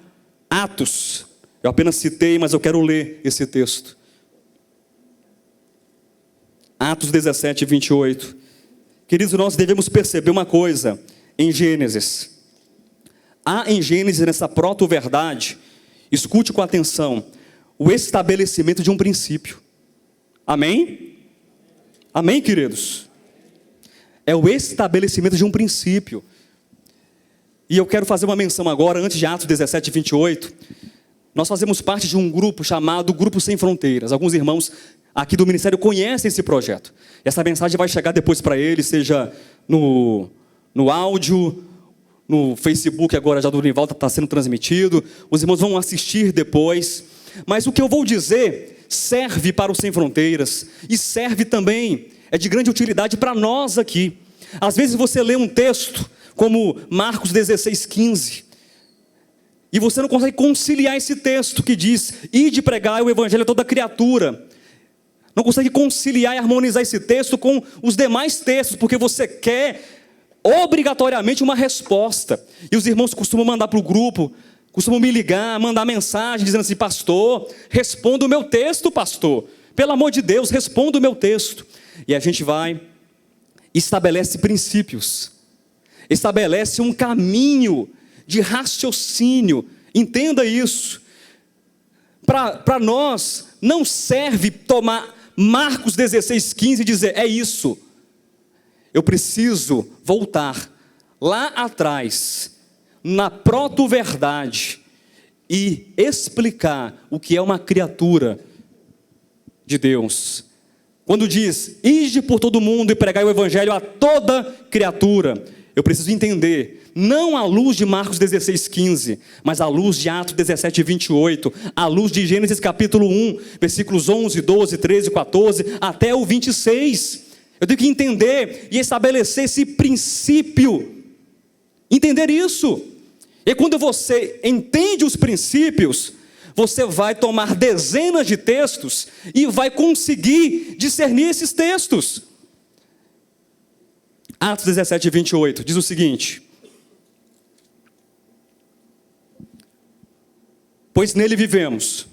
Speaker 2: Atos. Eu apenas citei, mas eu quero ler esse texto. Atos 17, 28. Queridos, nós devemos perceber uma coisa em Gênesis. Há em Gênesis, nessa proto-verdade, escute com atenção, o estabelecimento de um princípio. Amém? Amém, queridos? É o estabelecimento de um princípio. E eu quero fazer uma menção agora, antes de Atos 17, 28. Nós fazemos parte de um grupo chamado Grupo Sem Fronteiras. Alguns irmãos aqui do ministério conhecem esse projeto. Essa mensagem vai chegar depois para eles, seja no áudio, no Facebook agora já do Nivaldo está sendo transmitido. Os irmãos vão assistir depois. Mas o que eu vou dizer serve para o Sem Fronteiras e serve também, é de grande utilidade para nós aqui. Às vezes você lê um texto como Marcos 16:15 e você não consegue conciliar esse texto que diz: ide pregai o evangelho a toda criatura. Não consegue conciliar e harmonizar esse texto com os demais textos, porque você quer obrigatoriamente uma resposta. E os irmãos costumam mandar para o grupo, costumam me ligar, mandar mensagem dizendo assim: pastor, responda o meu texto, pastor. Pelo amor de Deus, responda o meu texto. E a gente vai e estabelece princípios, estabelece um caminho de raciocínio. Entenda isso. Para nós não serve tomar Marcos 16:15 e dizer: é isso. Eu preciso voltar lá atrás, na proto-verdade, e explicar o que é uma criatura de Deus. Quando diz: ide por todo mundo e pregai o evangelho a toda criatura, eu preciso entender, não à luz de Marcos 16:15, mas à luz de Atos 17:28, à luz de Gênesis capítulo 1, versículos 11, 12, 13, 14, até o 26. Eu tenho que entender e estabelecer esse princípio, entender isso. E quando você entende os princípios, você vai tomar dezenas de textos e vai conseguir discernir esses textos. Atos 17:28 diz o seguinte: pois nele vivemos,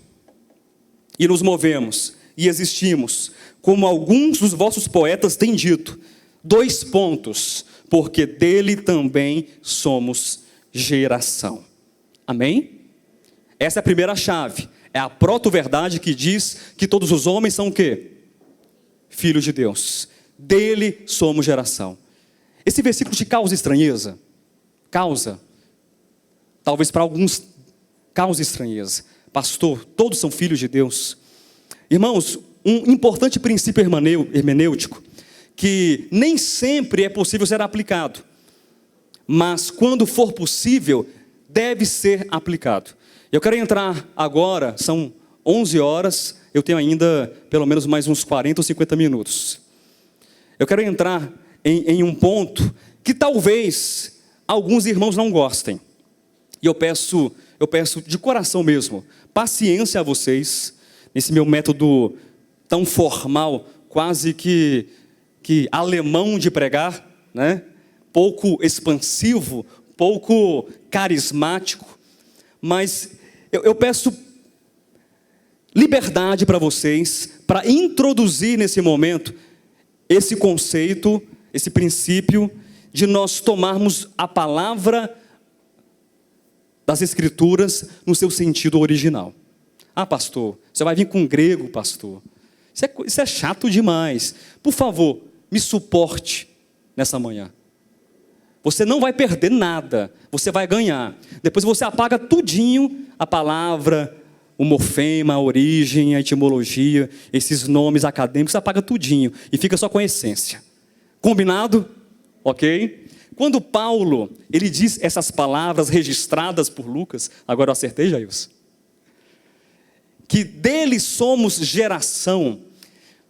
Speaker 2: e nos movemos, e existimos, como alguns dos vossos poetas têm dito. 2 pontos, porque dele também somos geração. Amém? Essa é a primeira chave, é a proto-verdade que diz que todos os homens são o quê? Filhos de Deus. Dele somos geração. Esse versículo te causa estranheza? Causa. Talvez para alguns cause estranheza. Pastor, todos são filhos de Deus. Irmãos, um importante princípio hermenêutico, que nem sempre é possível ser aplicado, mas quando for possível, deve ser aplicado. Eu quero entrar agora, são 11 horas, eu tenho ainda pelo menos mais uns 40 ou 50 minutos. Eu quero entrar em um ponto que talvez alguns irmãos não gostem. E eu peço de coração mesmo, paciência a vocês, nesse meu método tão formal, quase que alemão de pregar, né? Pouco expansivo, pouco carismático, mas eu peço liberdade para vocês, para introduzir nesse momento esse conceito, esse princípio de nós tomarmos a palavra das Escrituras no seu sentido original. Ah, pastor, você vai vir com grego, pastor. Isso é chato demais. Por favor, me suporte nessa manhã. Você não vai perder nada, você vai ganhar. Depois você apaga tudinho, a palavra, o morfema, a origem, a etimologia, esses nomes acadêmicos, você apaga tudinho e fica só com a essência. Combinado? Ok? Quando Paulo, ele diz essas palavras registradas por Lucas, agora eu acertei, Jailson, que dele somos geração.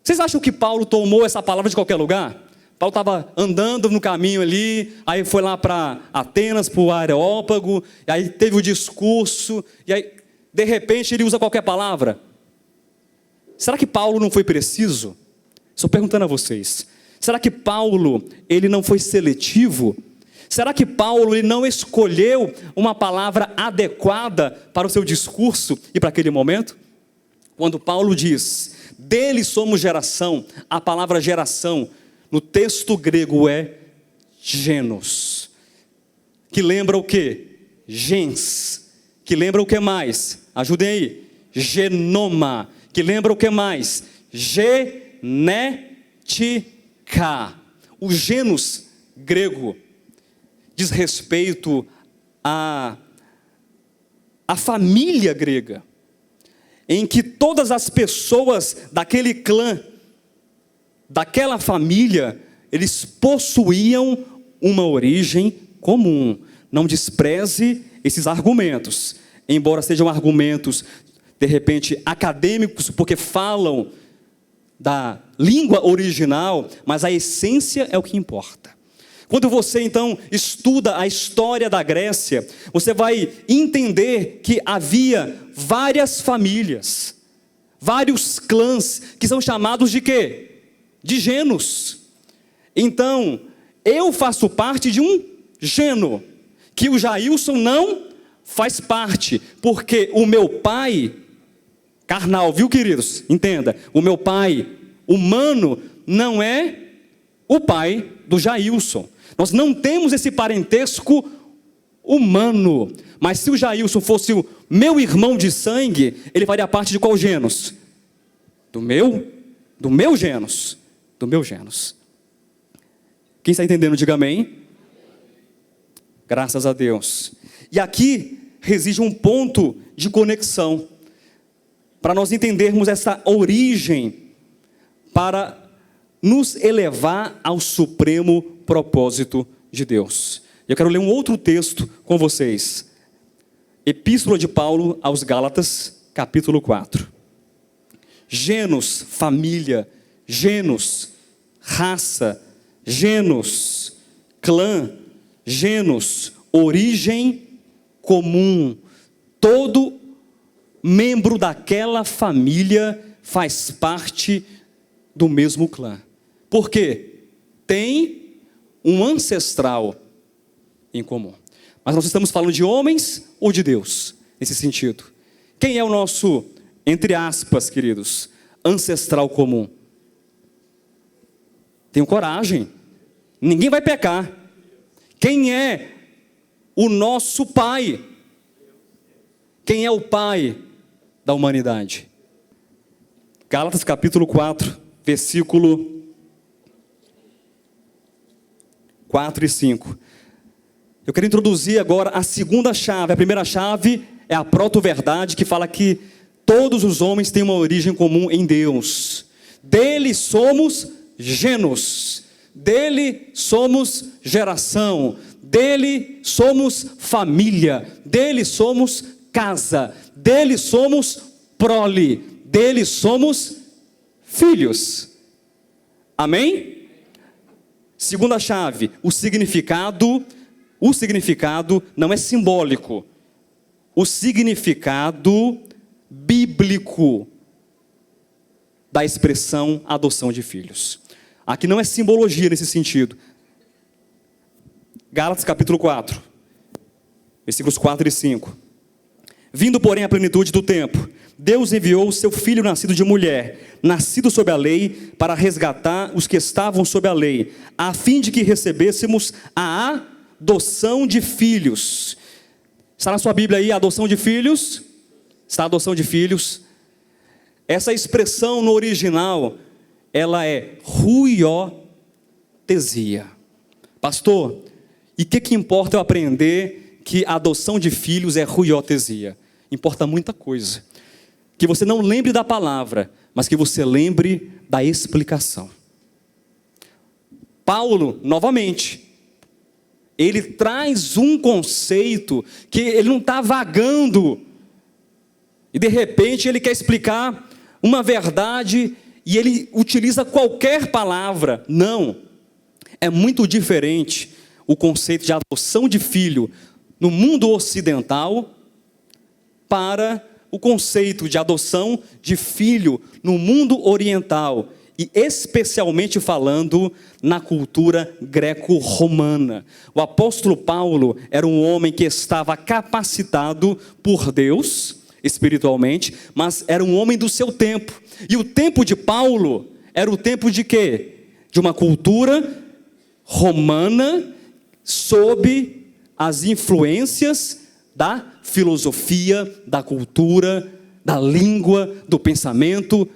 Speaker 2: Vocês acham que Paulo tomou essa palavra de qualquer lugar? Paulo estava andando no caminho ali, aí foi lá para Atenas, para o Areópago, e aí teve o discurso, e aí de repente ele usa qualquer palavra. Será que Paulo não foi preciso? Estou perguntando a vocês. Será que Paulo, ele não foi seletivo? Será que Paulo, ele não escolheu uma palavra adequada para o seu discurso e para aquele momento? Quando Paulo diz, dele somos geração, a palavra geração, no texto grego é genos, que lembra o quê? Gens, que lembra o que mais? Ajudem aí. Genoma, que lembra o que mais? Genética. O genus grego diz respeito à família grega, em que todas as pessoas daquele clã, daquela família, eles possuíam uma origem comum. Não despreze esses argumentos, embora sejam argumentos de repente, acadêmicos, porque falam da língua original, mas a essência é o que importa. Quando você, então, estuda a história da Grécia, você vai entender que havia várias famílias, vários clãs, que são chamados de quê? De genos. Então, eu faço parte de um geno, que o Jailson não faz parte, porque o meu pai, carnal, viu, queridos? Entenda, o meu pai humano não é o pai do Jailson. Nós não temos esse parentesco humano. Mas se o Jailson fosse o meu irmão de sangue, ele faria parte de qual gênus? Do meu gênus. Do meu gênus. Quem está entendendo, diga amém. Graças a Deus. E aqui reside um ponto de conexão, para nós entendermos essa origem, para nos elevar ao supremo propósito de Deus. Eu quero ler um outro texto com vocês. Epístola de Paulo aos Gálatas, capítulo 4. Gênus, família. Gênus, raça. Gênus, clã. Gênus, origem comum. Todo membro daquela família faz parte do mesmo clã. Por quê? Tem um ancestral em comum. Mas nós estamos falando de homens ou de Deus, nesse sentido? Quem é o nosso, entre aspas, queridos, ancestral comum? Tenham coragem. Ninguém vai pecar. Quem é o nosso pai? Quem é o pai da humanidade? Gálatas capítulo 4, versículo 4 e 5. Eu quero introduzir agora a segunda chave. A primeira chave é a proto-verdade, que fala que todos os homens têm uma origem comum em Deus. Dele somos gênus. Dele somos geração. Dele somos família. Dele somos casa. Dele somos prole. Dele somos filhos. Amém? Segunda chave, o significado não é simbólico. O significado bíblico da expressão adoção de filhos. Aqui não é simbologia nesse sentido. Gálatas capítulo 4, versículos 4 e 5. Vindo, porém, à plenitude do tempo, Deus enviou o seu filho nascido de mulher, nascido sob a lei, para resgatar os que estavam sob a lei, a fim de que recebêssemos a adoção de filhos. Está na sua Bíblia aí a adoção de filhos? Está a adoção de filhos? Essa expressão no original, ela é ruiotesia. Pastor, e o que importa eu aprender que a adoção de filhos é ruiotesia? Importa muita coisa. Que você não lembre da palavra, mas que você lembre da explicação. Paulo, novamente, ele traz um conceito que ele não está vagando. E de repente ele quer explicar uma verdade e ele utiliza qualquer palavra. Não, é muito diferente o conceito de adoção de filho no mundo ocidental para o conceito de adoção de filho no mundo oriental, e especialmente falando na cultura greco-romana. O apóstolo Paulo era um homem que estava capacitado por Deus, espiritualmente, mas era um homem do seu tempo. E o tempo de Paulo era o tempo de quê? De uma cultura romana sob as influências da filosofia, da cultura, da língua, do pensamento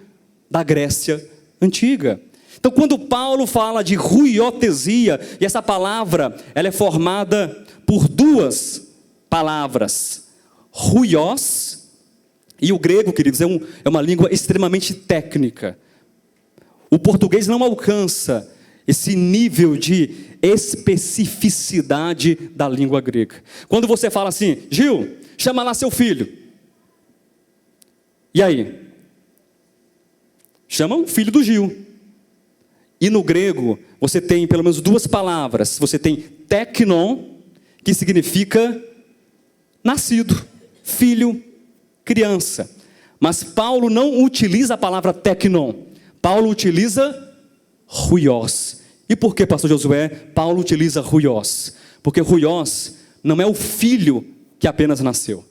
Speaker 2: da Grécia antiga. Então, quando Paulo fala de ruiotesia, e essa palavra ela é formada por duas palavras, ruios, e o grego, queridos, é uma língua extremamente técnica. O português não alcança esse nível de especificidade da língua grega. Quando você fala assim, Gil, chama lá seu filho. E aí? Chama o filho do Gil. E no grego, você tem pelo menos duas palavras. Você tem teknon, que significa nascido, filho, criança. Mas Paulo não utiliza a palavra teknon. Paulo utiliza huios. E por que, pastor Josué, Paulo utiliza huios? Porque huios não é o filho que apenas nasceu.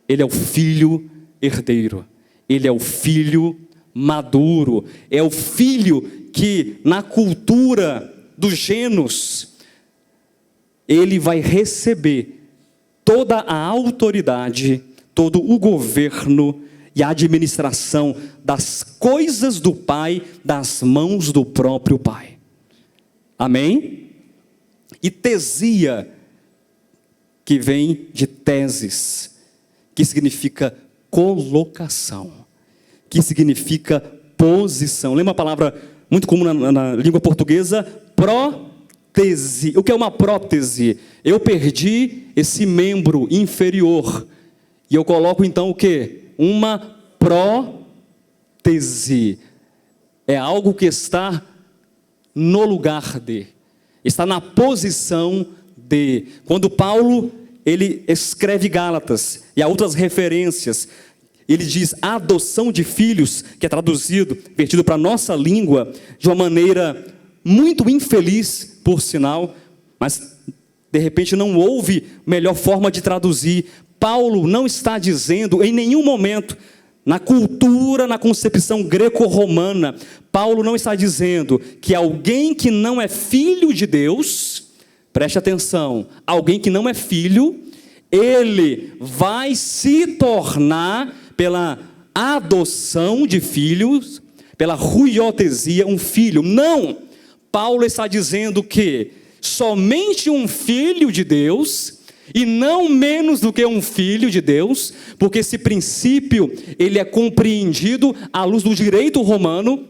Speaker 2: Ele é o filho herdeiro. Ele é o filho maduro. É o filho que na cultura dos genos, ele vai receber toda a autoridade, todo o governo e a administração das coisas do Pai, das mãos do próprio Pai. Amém? E tesia, que vem de teses, que significa colocação, que significa posição. Lembra uma palavra muito comum na língua portuguesa? Prótese. O que é uma prótese? Eu perdi esse membro inferior e eu coloco então o quê? Uma prótese. É algo que está no lugar de, está na posição de. Quando Paulo, ele escreve Gálatas, e há outras referências, ele diz adoção de filhos, que é traduzido, vertido para a nossa língua, de uma maneira muito infeliz, por sinal, mas de repente não houve melhor forma de traduzir. Paulo não está dizendo em nenhum momento, na cultura, na concepção greco-romana, Paulo não está dizendo que alguém que não é filho de Deus, preste atenção, alguém que não é filho, ele vai se tornar, pela adoção de filhos, pela ruiotesia, um filho. Não! Paulo está dizendo que somente um filho de Deus, e não menos do que um filho de Deus, porque esse princípio, ele é compreendido à luz do direito romano,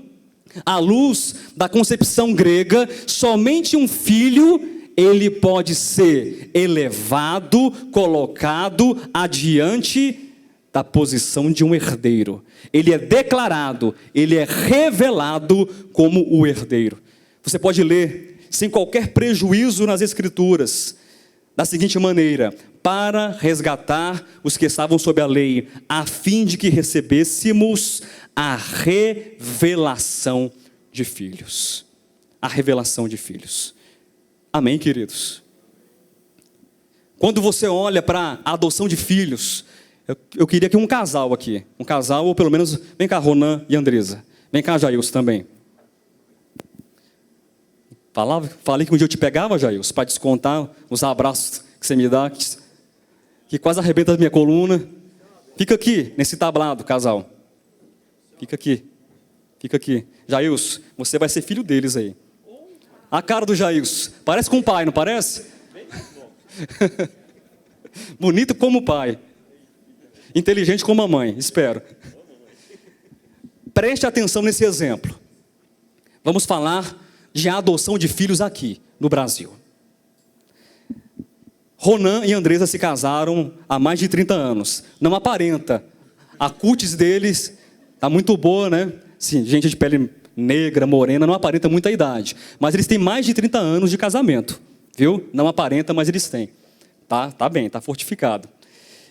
Speaker 2: à luz da concepção grega. Somente um filho, ele pode ser elevado, colocado adiante da posição de um herdeiro. Ele é declarado, ele é revelado como o herdeiro. Você pode ler, sem qualquer prejuízo nas Escrituras, da seguinte maneira: para resgatar os que estavam sob a lei, a fim de que recebêssemos a revelação de filhos. A revelação de filhos. Amém, queridos? Quando você olha para a adoção de filhos, eu queria que um casal aqui, ou pelo menos, vem cá, Ronan e Andresa, vem cá, Jailson também. Falei que um dia eu te pegava, Jailson, para descontar os abraços que você me dá, que quase arrebenta a minha coluna. Fica aqui, nesse tablado, casal. Fica aqui. Jailson, você vai ser filho deles aí. A cara do Jailson, parece com o pai, não parece? Bonito como o pai. Inteligente como a mãe, espero. Preste atenção nesse exemplo. Vamos falar de adoção de filhos aqui, no Brasil. Ronan e Andresa se casaram há mais de 30 anos. Não aparenta. A cutis deles está muito boa, né? Sim, gente de pele negra, morena, não aparenta muita idade. Mas eles têm mais de 30 anos de casamento. Viu? Não aparenta, mas eles têm. Tá bem, está fortificado.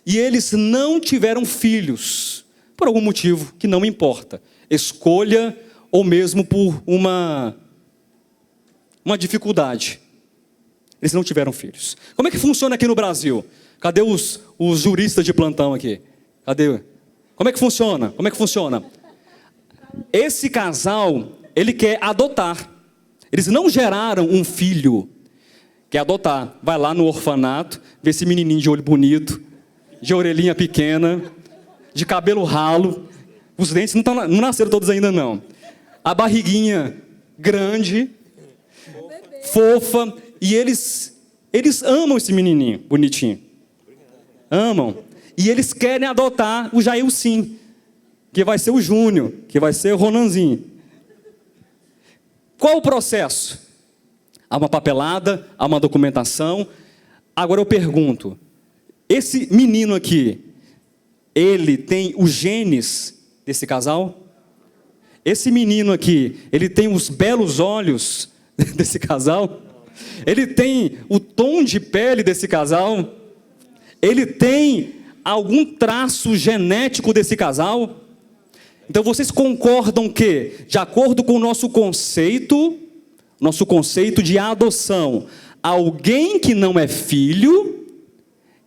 Speaker 2: E eles não tiveram filhos, por algum motivo que não importa. Escolha ou mesmo por uma dificuldade. Eles não tiveram filhos. Como é que funciona aqui no Brasil? Cadê os juristas de plantão aqui? Cadê? Como é que funciona? Esse casal, ele quer adotar. Eles não geraram um filho. Quer adotar. Vai lá no orfanato, vê esse menininho de olho bonito, de orelhinha pequena, de cabelo ralo. Os dentes não nasceram todos ainda não. A barriguinha grande, fofa, e eles amam esse menininho bonitinho. Amam. E eles querem adotar o Jailson, que vai ser o Júnior, que vai ser o Ronanzinho. Qual o processo? Há uma papelada, há uma documentação. Agora eu pergunto, esse menino aqui, ele tem os genes desse casal? Esse menino aqui, ele tem os belos olhos desse casal? Ele tem o tom de pele desse casal? Ele tem algum traço genético desse casal? Então vocês concordam que, de acordo com o nosso conceito de adoção, alguém que não é filho,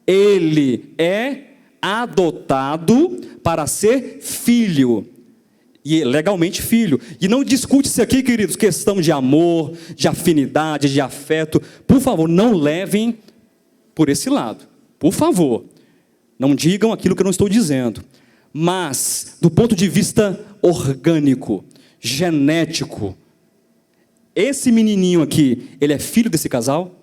Speaker 2: ele é adotado para ser filho, e legalmente filho. E não discute isso aqui, queridos, questão de amor, de afinidade, de afeto. Por favor, não levem por esse lado. Por favor, não digam aquilo que eu não estou dizendo. Mas, do ponto de vista orgânico, genético, esse menininho aqui, ele é filho desse casal?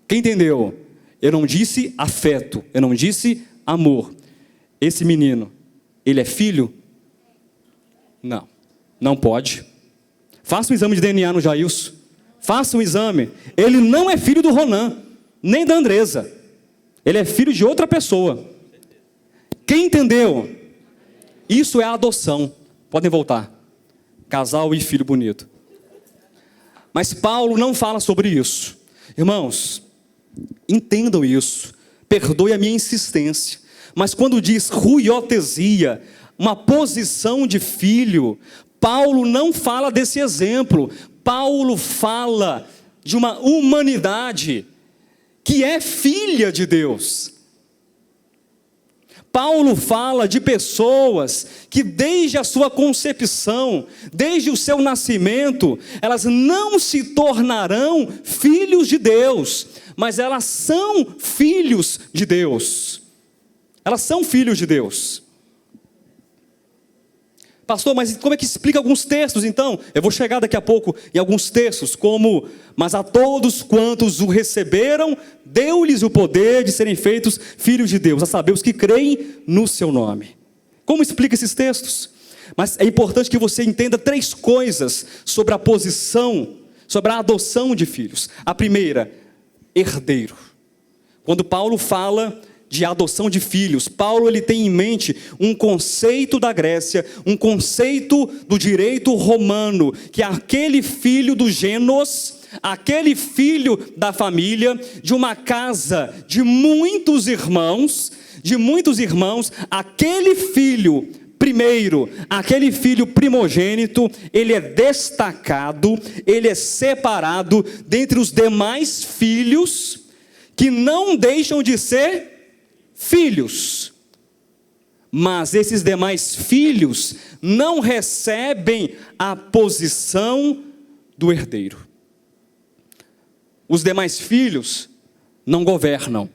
Speaker 2: Quem entendeu? Eu não disse afeto, eu não disse amor. Esse menino, ele é filho? Não, não pode. Faça um exame de DNA no Jailson. Faça um exame. Ele não é filho do Ronan, nem da Andresa. Ele é filho de outra pessoa. Quem entendeu? Isso é adoção. Podem voltar. Casal e filho bonito. Mas Paulo não fala sobre isso. Irmãos, entendam isso. Perdoe a minha insistência. Mas quando diz ruiotesia, uma posição de filho, Paulo não fala desse exemplo. Paulo fala de uma humanidade que é filha de Deus. Paulo fala de pessoas que desde a sua concepção, desde o seu nascimento, elas não se tornarão filhos de Deus, mas elas são filhos de Deus. Elas são filhos de Deus. Pastor, mas como é que explica alguns textos então? Eu vou chegar daqui a pouco em alguns textos, como: mas a todos quantos o receberam, deu-lhes o poder de serem feitos filhos de Deus, a saber, os que creem no seu nome. Como explica esses textos? Mas é importante que você entenda 3 coisas sobre a posição, sobre a adoção de filhos. A primeira, herdeiro. Quando Paulo fala de adoção de filhos, Paulo ele tem em mente um conceito da Grécia, um conceito do direito romano, que é aquele filho do gêneros, aquele filho da família, de uma casa de muitos irmãos, aquele filho primeiro, aquele filho primogênito, ele é destacado, ele é separado dentre os demais filhos, que não deixam de ser filhos, mas esses demais filhos não recebem a posição do herdeiro. Os demais filhos não governam,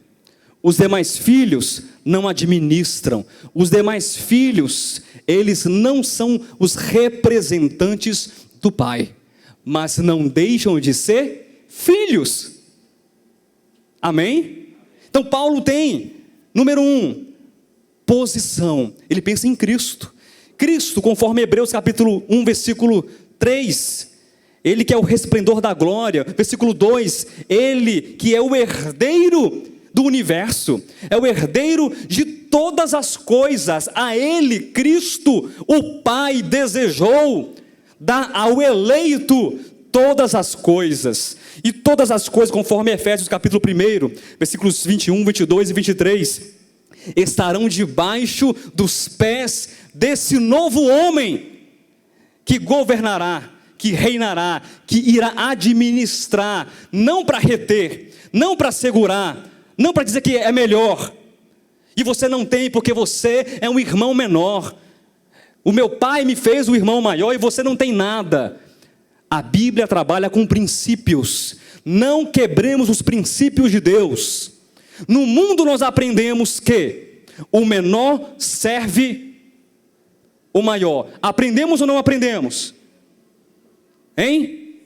Speaker 2: os demais filhos não administram, os demais filhos, eles não são os representantes do pai, mas não deixam de ser filhos. Amém? Então Paulo tem, número 1, posição. Ele pensa em Cristo. Cristo, conforme Hebreus capítulo 1, versículo 3, ele que é o resplendor da glória. Versículo 2, ele que é o herdeiro do universo, é o herdeiro de todas as coisas. A ele, Cristo, o Pai desejou dar ao eleito todas as coisas. E todas as coisas, conforme Efésios capítulo 1, versículos 21, 22 e 23, estarão debaixo dos pés desse novo homem, que governará, que reinará, que irá administrar, não para reter, não para segurar, não para dizer que é melhor, e você não tem porque você é um irmão menor. O meu pai me fez um irmão maior e você não tem nada. A Bíblia trabalha com princípios. Não quebremos os princípios de Deus. No mundo nós aprendemos que o menor serve o maior. Aprendemos ou não aprendemos? Hein?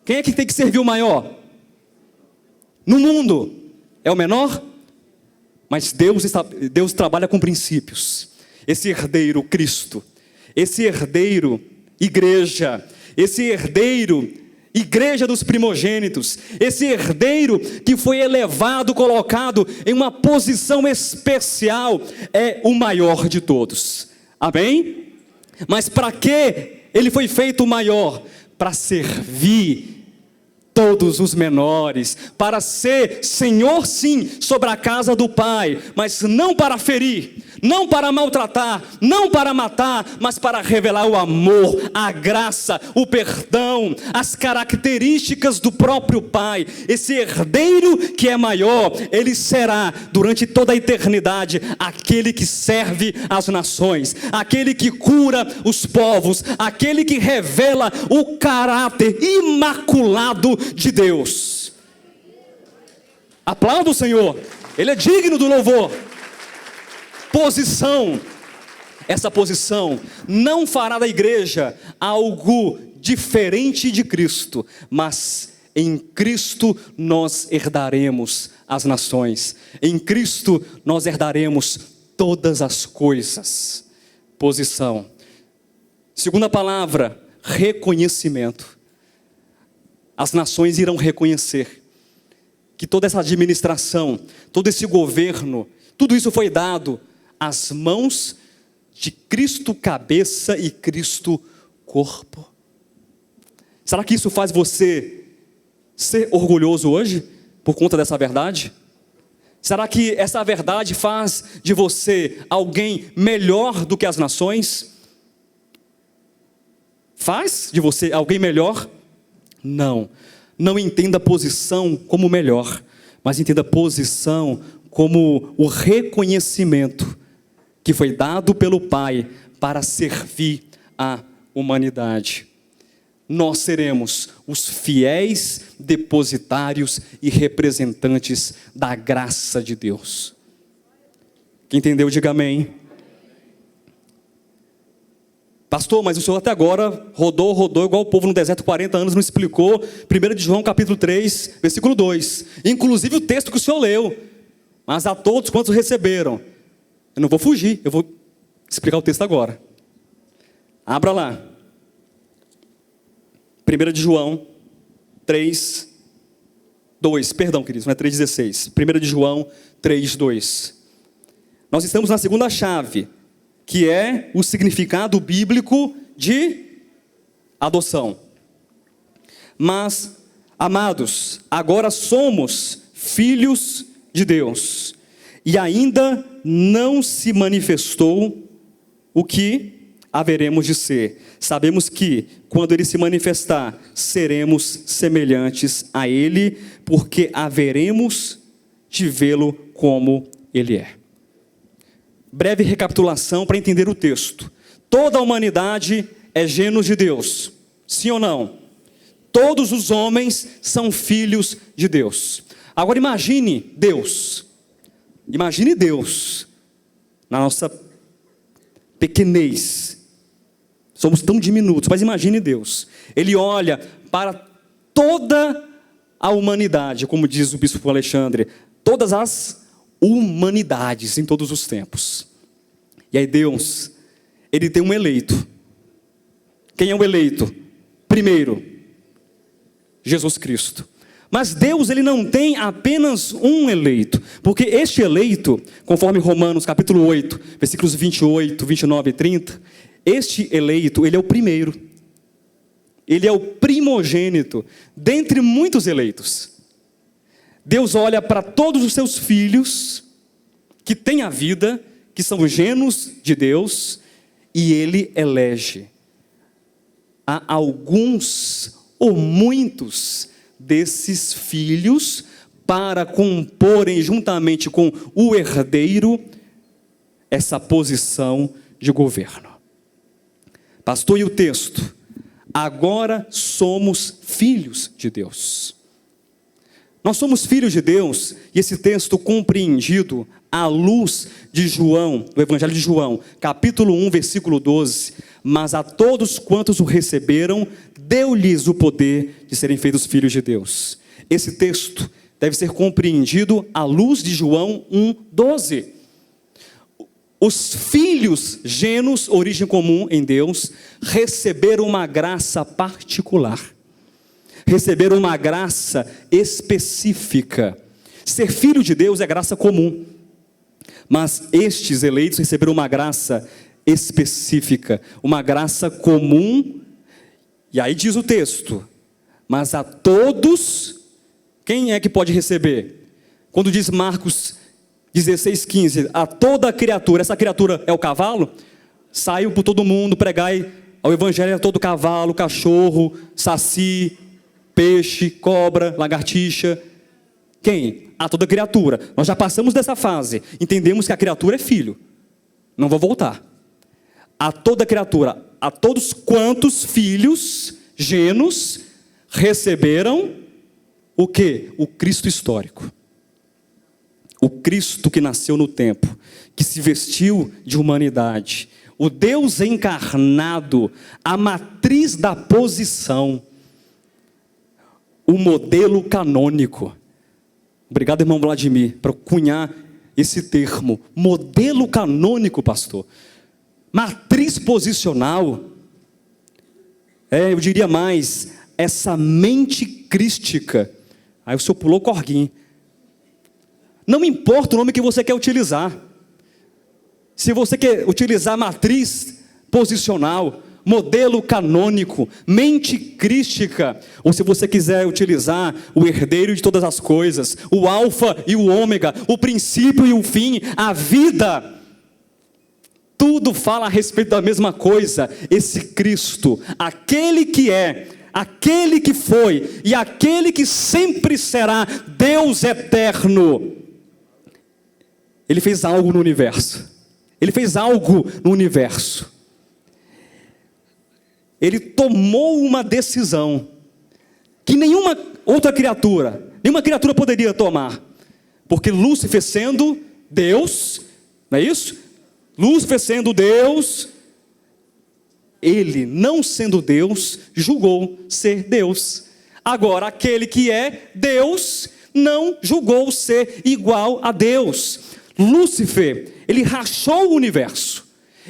Speaker 2: Quem é que tem que servir o maior? No mundo é o menor, mas Deus trabalha com princípios. Esse herdeiro Cristo, esse herdeiro igreja, esse herdeiro igreja dos primogênitos, esse herdeiro que foi elevado, colocado em uma posição especial, é o maior de todos. Amém? Mas para que ele foi feito o maior? Para servir todos os menores, para ser Senhor sim, sobre a casa do Pai, mas não para ferir, não para maltratar, não para matar, mas para revelar o amor, a graça, o perdão, as características do próprio Pai. Esse herdeiro que é maior, ele será durante toda a eternidade aquele que serve as nações, aquele que cura os povos, aquele que revela o caráter imaculado de Deus. Aplauda o Senhor, Ele é digno do louvor. Posição. Essa posição não fará da igreja algo diferente de Cristo, mas em Cristo nós herdaremos as nações, em Cristo nós herdaremos todas as coisas. Posição. Segunda palavra, reconhecimento. As nações irão reconhecer que toda essa administração, todo esse governo, tudo isso foi dado às mãos de Cristo cabeça e Cristo corpo. Será que isso faz você ser orgulhoso hoje por conta dessa verdade? Será que essa verdade faz de você alguém melhor do que as nações? Faz de você alguém melhor? Não, não entenda posição como melhor, mas entenda posição como o reconhecimento que foi dado pelo Pai para servir a humanidade. Nós seremos os fiéis depositários e representantes da graça de Deus. Quem entendeu, diga amém. Pastor, mas o senhor até agora rodou igual o povo no deserto 40 anos, não explicou 1 de João capítulo 3, versículo 2. Inclusive o texto que o senhor leu. Mas a todos quantos receberam. Eu não vou fugir, eu vou explicar o texto agora. Abra lá. 1 de João 3, 2. Perdão, queridos, não é 3,16. 1 de João 3, 2. Nós estamos na segunda chave, que é o significado bíblico de adoção. Mas, amados, agora somos filhos de Deus, e ainda não se manifestou o que haveremos de ser. Sabemos que, quando Ele se manifestar, seremos semelhantes a Ele, porque haveremos de vê-lo como Ele é. Breve recapitulação para entender o texto. Toda a humanidade é gênus de Deus, sim ou não? Todos os homens são filhos de Deus. Agora imagine Deus na nossa pequenez. Somos tão diminutos, mas imagine Deus. Ele olha para toda a humanidade, como diz o bispo Alexandre, todas as humanidades em todos os tempos. E aí Deus, Ele tem um eleito. Quem é o eleito? Primeiro, Jesus Cristo. Mas Deus, Ele não tem apenas um eleito, porque este eleito, conforme Romanos capítulo 8, versículos 28, 29 e 30, este eleito, ele é o primeiro. Ele é o primogênito dentre muitos eleitos. Deus olha para todos os seus filhos que têm a vida, que são gênus de Deus, e Ele elege a alguns ou muitos desses filhos para comporem juntamente com o herdeiro essa posição de governo. Pastor, e o texto? Agora somos filhos de Deus. Nós somos filhos de Deus, e esse texto compreendido à luz de João, do Evangelho de João, capítulo 1, versículo 12, mas a todos quantos o receberam, deu-lhes o poder de serem feitos filhos de Deus. Esse texto deve ser compreendido à luz de João 1, 12. Os filhos gênus, origem comum em Deus, receberam uma graça particular. receberam uma graça específica. Ser filho de Deus é graça comum, mas estes eleitos receberam uma graça específica, uma graça comum. E aí diz o texto: mas a todos, quem é que pode receber? Quando diz Marcos 16:15, a toda criatura, essa criatura é o cavalo? Saiam por todo mundo, pregai ao evangelho a todo cavalo, cachorro, saci, peixe, cobra, lagartixa. Quem? A toda criatura. Nós já passamos dessa fase, entendemos que a criatura é filho, não vou voltar. A toda criatura, a todos quantos filhos, genos, receberam o quê? O Cristo histórico. O Cristo que nasceu no tempo, que se vestiu de humanidade, o Deus encarnado, a matriz da posição, o modelo canônico. Obrigado, irmão Vladimir, por cunhar esse termo, modelo canônico, pastor. Matriz posicional, eu diria mais, essa mente crística. Aí o senhor pulou corguinho. Não importa o nome que você quer utilizar. Se você quer utilizar matriz posicional, modelo canônico, mente crística, ou se você quiser utilizar o herdeiro de todas as coisas, o alfa e o ômega, o princípio e o fim, a vida, tudo fala a respeito da mesma coisa. Esse Cristo, aquele que é, aquele que foi e aquele que sempre será, Deus eterno, Ele fez algo no universo. Ele fez algo no universo. Ele tomou uma decisão que nenhuma outra criatura, nenhuma criatura poderia tomar. Porque Lúcifer sendo Deus, não é isso? Lúcifer sendo Deus, ele não sendo Deus, julgou ser Deus. Agora aquele que é Deus, não julgou ser igual a Deus. Lúcifer, ele rachou o universo.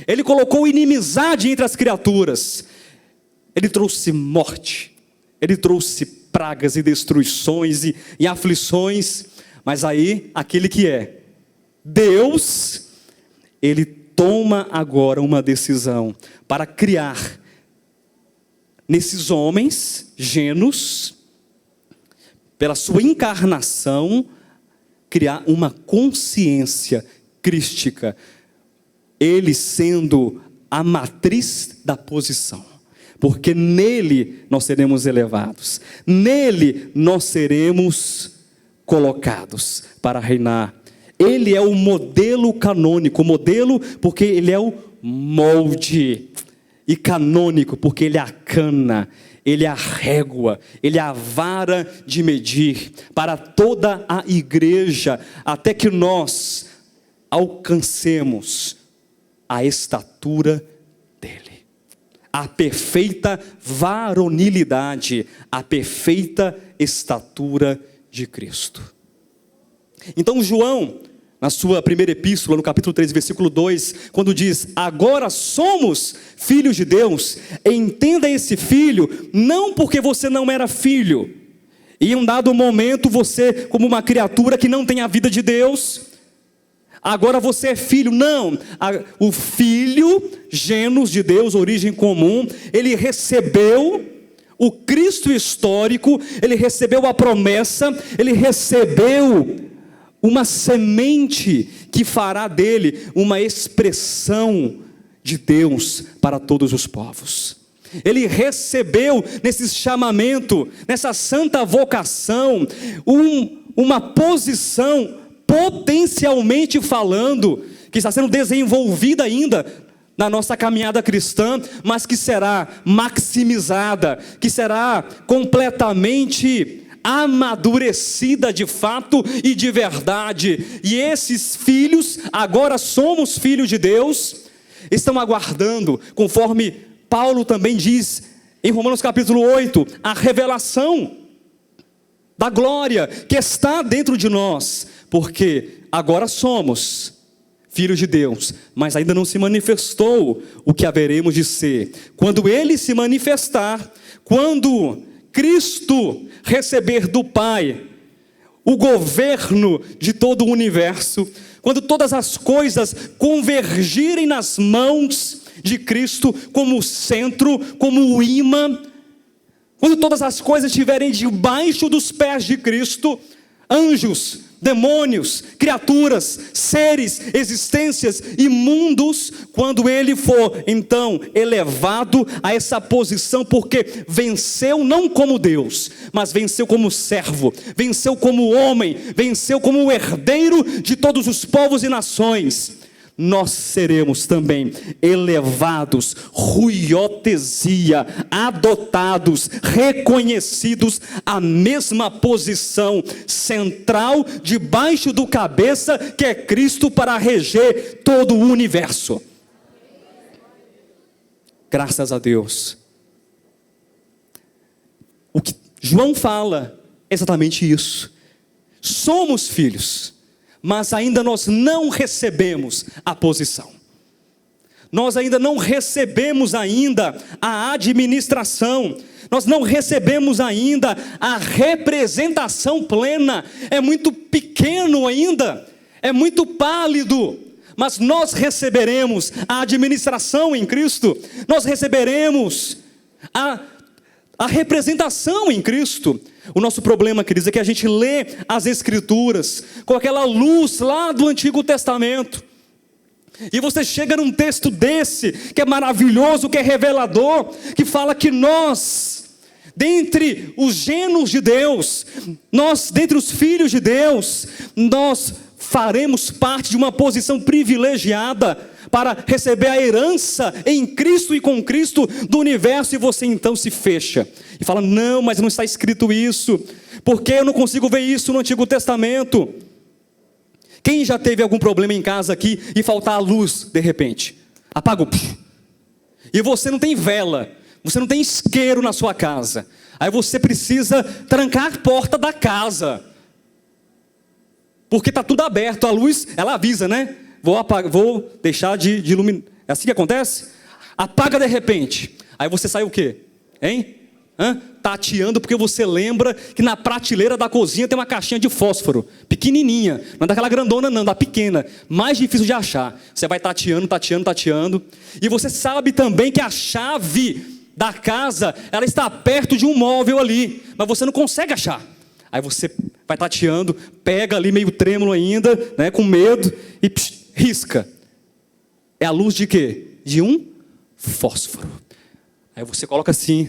Speaker 2: Ele colocou inimizade entre as criaturas. Ele trouxe morte, ele trouxe pragas e destruições e aflições, mas aí, aquele que é Deus, ele toma agora uma decisão para criar nesses homens, genos, pela sua encarnação, criar uma consciência crística, ele sendo a matriz da posição. Porque nele nós seremos elevados, nele nós seremos colocados para reinar. Ele é o modelo canônico, modelo porque ele é o molde, e canônico porque ele é a cana, ele é a régua, ele é a vara de medir para toda a igreja, até que nós alcancemos a estatura dele. A perfeita varonilidade, a perfeita estatura de Cristo. Então João, na sua primeira epístola, no capítulo 3, versículo 2, quando diz, agora somos filhos de Deus, entenda esse filho, não porque você não era filho, e em um dado momento você, como uma criatura que não tem a vida de Deus, agora você é filho. Não, o filho, genos de Deus, origem comum, ele recebeu o Cristo histórico, ele recebeu a promessa, ele recebeu uma semente que fará dele uma expressão de Deus para todos os povos. Ele recebeu nesse chamamento, nessa santa vocação, uma posição potencialmente falando, que está sendo desenvolvida ainda na nossa caminhada cristã, mas que será maximizada, que será completamente amadurecida de fato e de verdade. E esses filhos, agora somos filhos de Deus, estão aguardando, conforme Paulo também diz em Romanos capítulo 8, a revelação da glória que está dentro de nós, porque agora somos filhos de Deus, mas ainda não se manifestou o que haveremos de ser. Quando ele se manifestar, quando Cristo receber do Pai o governo de todo o universo, quando todas as coisas convergirem nas mãos de Cristo como centro, como o imã, quando todas as coisas estiverem debaixo dos pés de Cristo, anjos, demônios, criaturas, seres, existências e mundos, quando ele for então elevado a essa posição, porque venceu não como Deus, mas venceu como servo, venceu como homem, venceu como o herdeiro de todos os povos e nações, nós seremos também elevados, ruiotesia, adotados, reconhecidos à mesma posição central, debaixo do cabeça, que é Cristo, para reger todo o universo. Graças a Deus. O que João fala é exatamente isso. Somos filhos, mas ainda nós não recebemos a posição. Nós ainda não recebemos ainda a administração. Nós não recebemos ainda a representação plena. É muito pequeno ainda. É muito pálido. Mas nós receberemos a administração em Cristo. Nós receberemos a representação em Cristo. O nosso problema, queridos, é que a gente lê as Escrituras com aquela luz lá do Antigo Testamento, e você chega num texto desse, que é maravilhoso, que é revelador, que fala que nós, dentre os gêneros de Deus, nós, dentre os filhos de Deus, nós faremos parte de uma posição privilegiada para receber a herança em Cristo e com Cristo do universo, e você então se fecha e fala: não, mas não está escrito isso, porque eu não consigo ver isso no Antigo Testamento. Quem já teve algum problema em casa aqui e faltar a luz de repente? Apagou. E você não tem vela, você não tem isqueiro na sua casa, aí você precisa trancar a porta da casa, porque está tudo aberto, a luz, ela avisa, né? Vou deixar de iluminar. É assim que acontece? Apaga de repente. Aí você sai o quê? Hein? Tateando, porque você lembra que na prateleira da cozinha tem uma caixinha de fósforo, pequenininha, não é daquela grandona não, da pequena, mais difícil de achar. Você vai tateando, e você sabe também que a chave da casa, ela está perto de um móvel ali, mas você não consegue achar. Aí você vai tateando, pega ali meio trêmulo ainda, né, com medo, e risca. É a luz de quê? De um fósforo. Aí você coloca assim,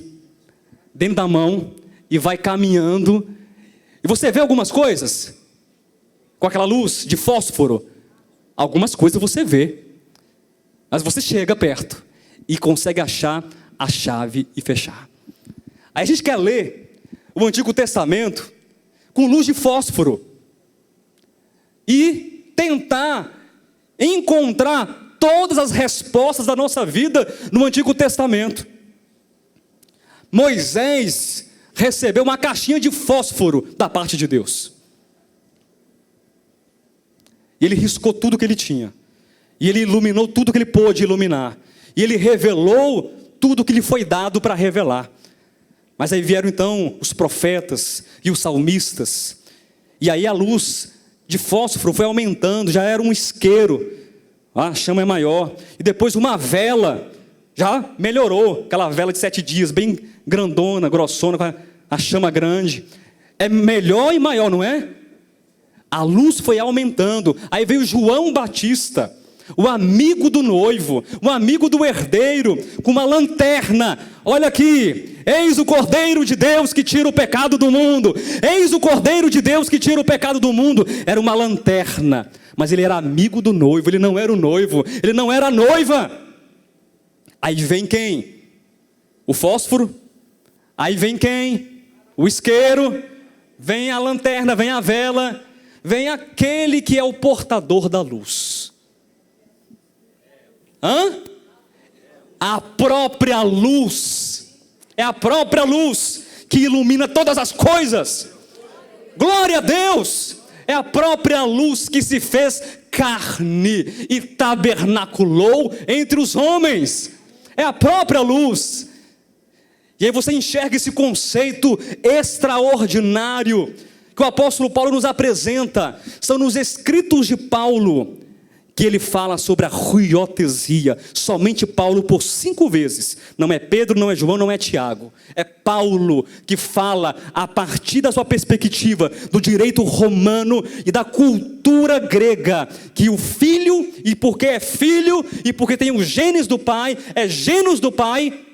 Speaker 2: dentro da mão, e vai caminhando, e você vê algumas coisas, com aquela luz de fósforo. Algumas coisas você vê, mas você chega perto, e consegue achar a chave e fechar. Aí a gente quer ler o Antigo Testamento com luz de fósforo, e tentar encontrar todas as respostas da nossa vida no Antigo Testamento. Moisés recebeu uma caixinha de fósforo da parte de Deus. E ele riscou tudo que ele tinha. E ele iluminou tudo que ele pôde iluminar. E ele revelou tudo que lhe foi dado para revelar. Mas aí vieram então os profetas e os salmistas. E aí a luz de fósforo foi aumentando, já era um isqueiro, a chama é maior. E depois uma vela, já melhorou, aquela vela de 7 dias, bem grandona, grossona, com a chama grande. É melhor e maior, não é? A luz foi aumentando. Aí veio João Batista, o amigo do noivo, o amigo do herdeiro, com uma lanterna. Olha aqui, eis o Cordeiro de Deus que tira o pecado do mundo. Eis o Cordeiro de Deus que tira o pecado do mundo. Era uma lanterna, mas ele era amigo do noivo, ele não era o noivo, ele não era a noiva. Aí vem quem? O fósforo. Aí vem quem? O isqueiro. Vem a lanterna, vem a vela. Vem aquele que é o portador da luz. A própria luz. É a própria luz que ilumina todas as coisas. Glória a Deus. É a própria luz que se fez carne e tabernaculou entre os homens. É a própria luz. E aí você enxerga esse conceito extraordinário que o apóstolo Paulo nos apresenta. São nos escritos de Paulo que ele fala sobre a ruiotesia. Somente Paulo por 5 vezes. Não é Pedro, não é João, não é Tiago. É Paulo que fala a partir da sua perspectiva do direito romano e da cultura grega, que o filho, e porque é filho, e porque tem o genes do pai, é genos do pai,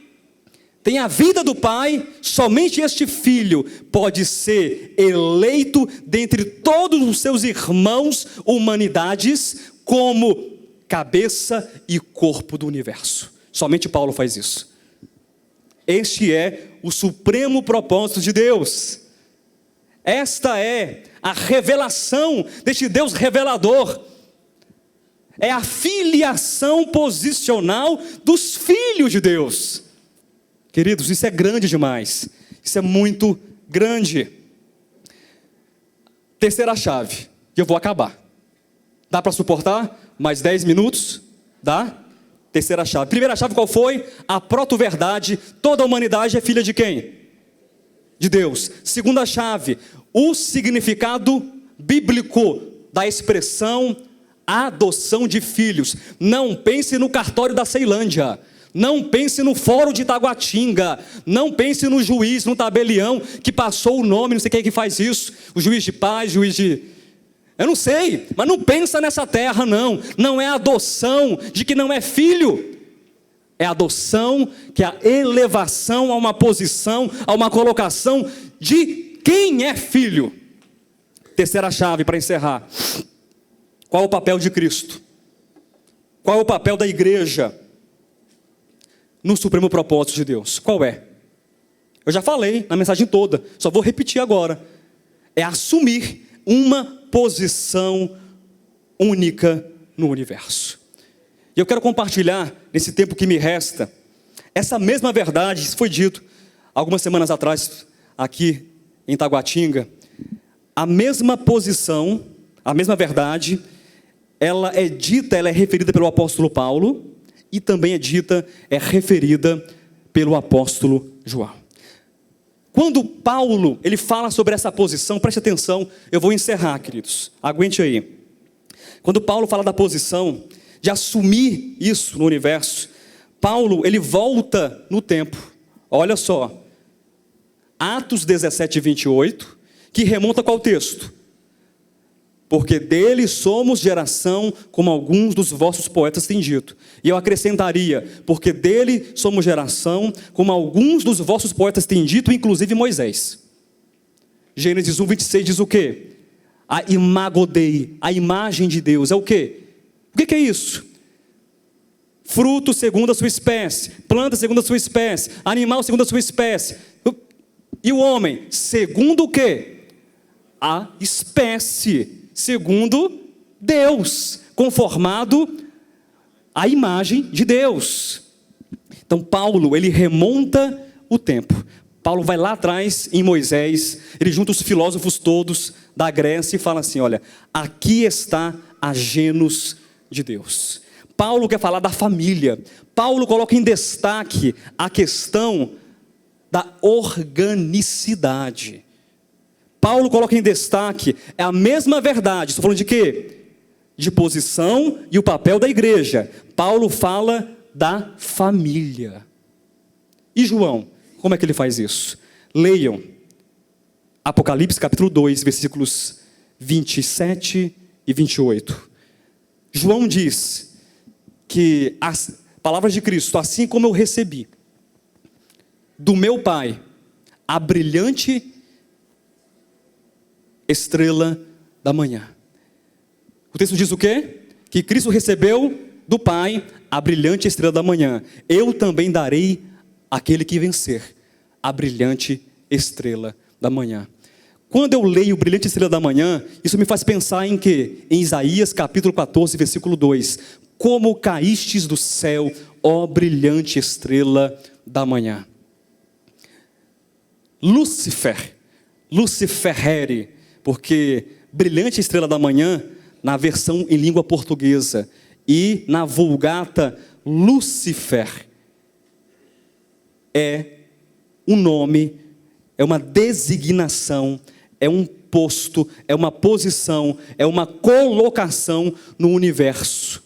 Speaker 2: tem a vida do pai, somente este filho pode ser eleito dentre todos os seus irmãos, humanidades, como cabeça e corpo do universo. Somente Paulo faz isso. Este é o supremo propósito de Deus. Esta é a revelação deste Deus revelador. É a filiação posicional dos filhos de Deus. Queridos, isso é grande demais. Isso é muito grande. Terceira chave, e eu vou acabar. Dá para suportar mais 10 minutos? Dá? Terceira chave. Primeira chave qual foi? A proto-verdade. Toda a humanidade é filha de quem? De Deus. Segunda chave, o significado bíblico da expressão adoção de filhos. Não pense no cartório da Ceilândia. Não pense no fórum de Taguatinga. Não pense no juiz, no tabelião, que passou o nome, não sei quem é que faz isso. O juiz de paz, juiz de... Eu não sei, mas não pensa nessa terra não. Não é adoção de que não é filho. É adoção que é a elevação a uma posição, a uma colocação de quem é filho. Terceira chave para encerrar. Qual é o papel de Cristo? Qual é o papel da igreja no supremo propósito de Deus? Qual é? Eu já falei na mensagem toda, só vou repetir agora. É assumir uma posição única no universo. E eu quero compartilhar, nesse tempo que me resta, essa mesma verdade. Isso foi dito algumas semanas atrás, aqui em Taguatinga. A mesma posição, a mesma verdade, ela é dita, ela é referida pelo apóstolo Paulo, e também é referida pelo apóstolo João. Quando Paulo, ele fala sobre essa posição, preste atenção, eu vou encerrar, queridos, aguente aí. Quando Paulo fala da posição, de assumir isso no universo, Paulo, ele volta no tempo, olha só, Atos 17, 28, que remonta qual texto? Porque dele somos geração, como alguns dos vossos poetas têm dito. E eu acrescentaria, porque dele somos geração, como alguns dos vossos poetas têm dito, inclusive Moisés. Gênesis 1, 26 diz o quê? A imago Dei, a imagem de Deus, é o quê? O que é isso? Fruto segundo a sua espécie, planta segundo a sua espécie, animal segundo a sua espécie. E o homem, segundo o quê? A espécie. Segundo Deus, conformado à imagem de Deus. Então Paulo, ele remonta o tempo. Paulo vai lá atrás em Moisés, ele junta os filósofos todos da Grécia e fala assim, olha, aqui está a gênus de Deus. Paulo quer falar da família. Paulo coloca em destaque a questão da organicidade. Paulo coloca em destaque, é a mesma verdade, estou falando de quê? De posição e o papel da igreja. Paulo fala da família. E João, como é que ele faz isso? Leiam Apocalipse capítulo 2, versículos 27 e 28. João diz que as palavras de Cristo, assim como eu recebi do meu Pai a brilhante estrela da manhã. O texto diz o quê? Que Cristo recebeu do Pai a brilhante estrela da manhã. Eu também darei àquele que vencer a brilhante estrela da manhã. Quando eu leio brilhante estrela da manhã, isso me faz pensar em quê? Em Isaías capítulo 14, versículo 2. Como caístes do céu, ó brilhante estrela da manhã. Lúcifer, Luciferere, porque brilhante estrela da manhã, na versão em língua portuguesa, e na Vulgata, Lúcifer é um nome, é uma designação, é um posto, é uma posição, é uma colocação no universo,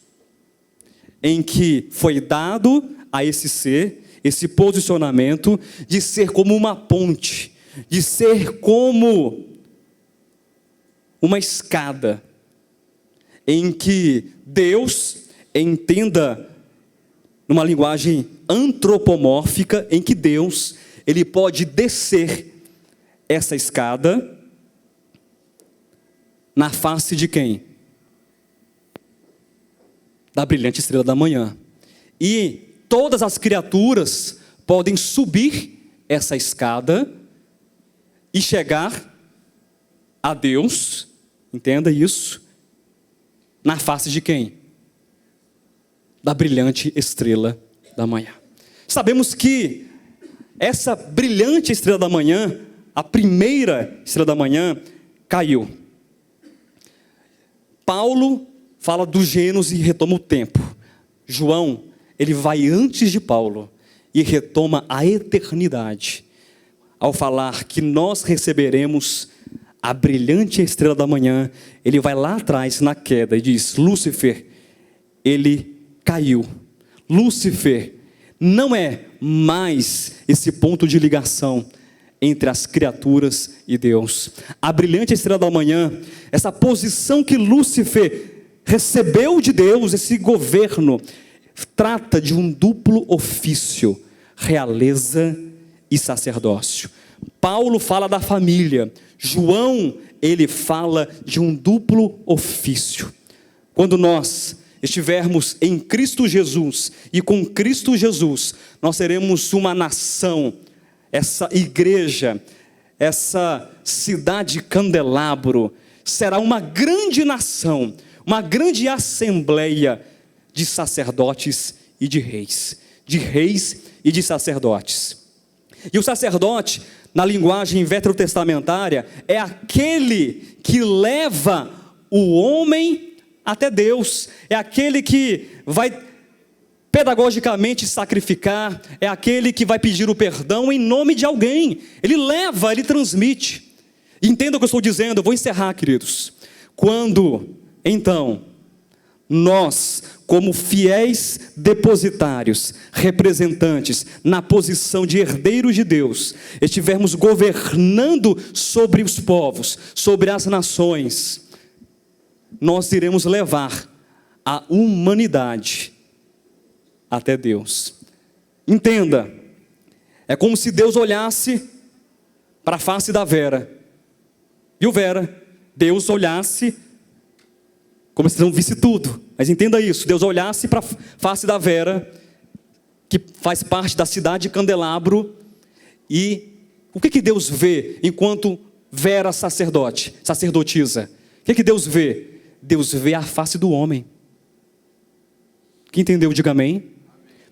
Speaker 2: em que foi dado a esse ser, esse posicionamento de ser como uma ponte, de ser como uma escada, em que Deus, entenda numa linguagem antropomórfica, em que Deus, ele pode descer essa escada na face de quem? Da brilhante estrela da manhã. E todas as criaturas podem subir essa escada e chegar a Deus, entenda isso, na face de quem? Da brilhante estrela da manhã. Sabemos que essa brilhante estrela da manhã, a primeira estrela da manhã, caiu. Paulo fala do Gênesis e retoma o tempo. João, ele vai antes de Paulo e retoma a eternidade, ao falar que nós receberemos a brilhante estrela da manhã. Ele vai lá atrás na queda e diz: Lúcifer, ele caiu. Lúcifer não é mais esse ponto de ligação entre as criaturas e Deus. A brilhante estrela da manhã, essa posição que Lúcifer recebeu de Deus, esse governo, trata de um duplo ofício: realeza e sacerdócio. Paulo fala da família, João, ele fala de um duplo ofício. Quando nós estivermos em Cristo Jesus e com Cristo Jesus, nós seremos uma nação, essa igreja, essa cidade candelabro, será uma grande nação, uma grande assembleia de sacerdotes e de reis e de sacerdotes. E o sacerdote, na linguagem veterotestamentária, é aquele que leva o homem até Deus, é aquele que vai pedagogicamente sacrificar, é aquele que vai pedir o perdão em nome de alguém. Ele leva, ele transmite. Entenda o que eu estou dizendo, eu vou encerrar, queridos. Quando, então, nós, como fiéis depositários, representantes, na posição de herdeiros de Deus, estivermos governando sobre os povos, sobre as nações, nós iremos levar a humanidade até Deus. Entenda, é como se Deus olhasse para a face da Vera. Viu, Vera? Deus olhasse, como se não visse tudo, mas entenda isso, Deus olhasse para a face da Vera, que faz parte da cidade de Candelabro, e o que Deus vê enquanto Vera sacerdotisa? O que Deus vê? Deus vê a face do homem. Quem entendeu, diga amém.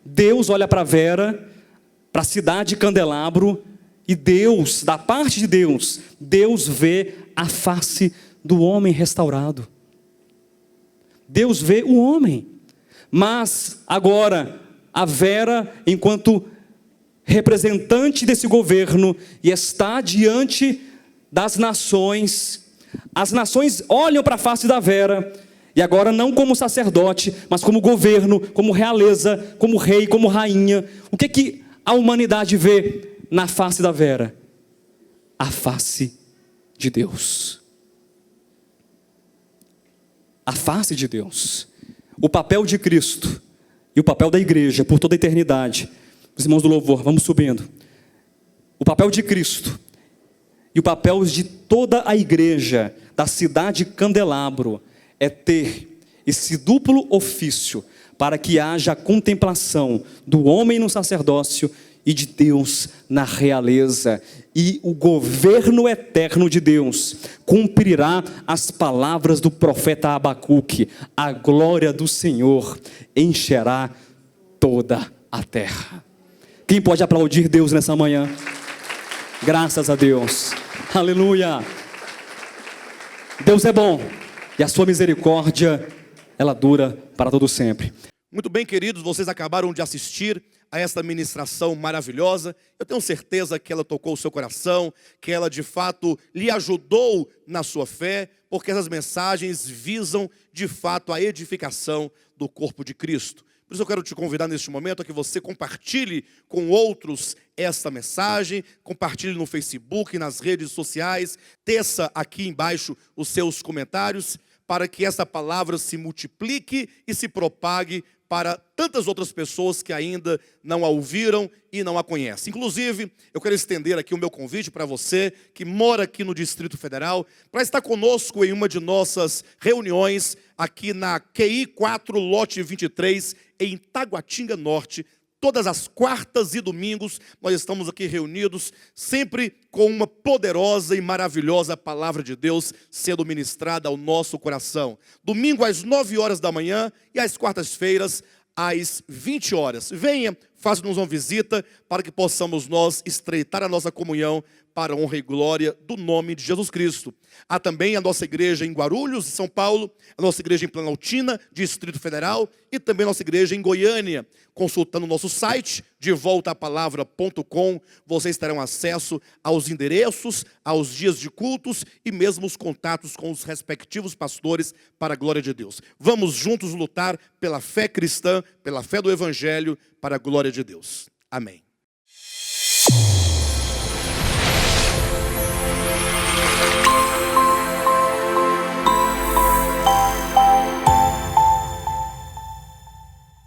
Speaker 2: Deus olha para Vera, para a cidade de Candelabro, e Deus, da parte de Deus, Deus vê a face do homem restaurado. Deus vê o homem. Mas agora, a Vera, enquanto representante desse governo, e está diante das nações, as nações olham para a face da Vera, e agora não como sacerdote, mas como governo, como realeza, como rei, como rainha. O que a humanidade vê na face da Vera? A face de Deus. A face de Deus. O papel de Cristo e o papel da igreja por toda a eternidade. Os irmãos do louvor, vamos subindo. O papel de Cristo e o papel de toda a igreja da cidade Candelabro é ter esse duplo ofício para que haja a contemplação do homem no sacerdócio e de Deus na realeza. E o governo eterno de Deus cumprirá as palavras do profeta Abacuque: a glória do Senhor encherá toda a terra. Quem pode aplaudir Deus nessa manhã? Graças a Deus. Aleluia. Deus é bom e a sua misericórdia, ela dura para todo sempre.
Speaker 1: Muito bem, queridos, vocês acabaram de assistir a esta ministração maravilhosa. Eu tenho certeza que ela tocou o seu coração, que ela de fato lhe ajudou na sua fé, porque essas mensagens visam de fato a edificação do corpo de Cristo. Por isso eu quero te convidar neste momento a que você compartilhe com outros esta mensagem, compartilhe no Facebook, nas redes sociais, teça aqui embaixo os seus comentários, para que essa palavra se multiplique e se propague para tantas outras pessoas que ainda não a ouviram e não a conhecem. Inclusive, eu quero estender aqui o meu convite para você que mora aqui no Distrito Federal, para estar conosco em uma de nossas reuniões aqui na QI 4, lote 23, em Taguatinga Norte. Todas as quartas e domingos nós estamos aqui reunidos, sempre com uma poderosa e maravilhosa palavra de Deus sendo ministrada ao nosso coração. Domingo às 9 horas da manhã e às quartas-feiras às 20 horas. Venha, faça-nos uma visita para que possamos nós estreitar a nossa comunhão para a honra e glória do nome de Jesus Cristo. Há também a nossa igreja em Guarulhos, em São Paulo, a nossa igreja em Planaltina, Distrito Federal, e também a nossa igreja em Goiânia. Consultando o nosso site, devoltapalavra.com, vocês terão acesso aos endereços, aos dias de cultos e mesmo os contatos com os respectivos pastores para a glória de Deus. Vamos juntos lutar pela fé cristã, pela fé do Evangelho, para a glória de Deus. Amém.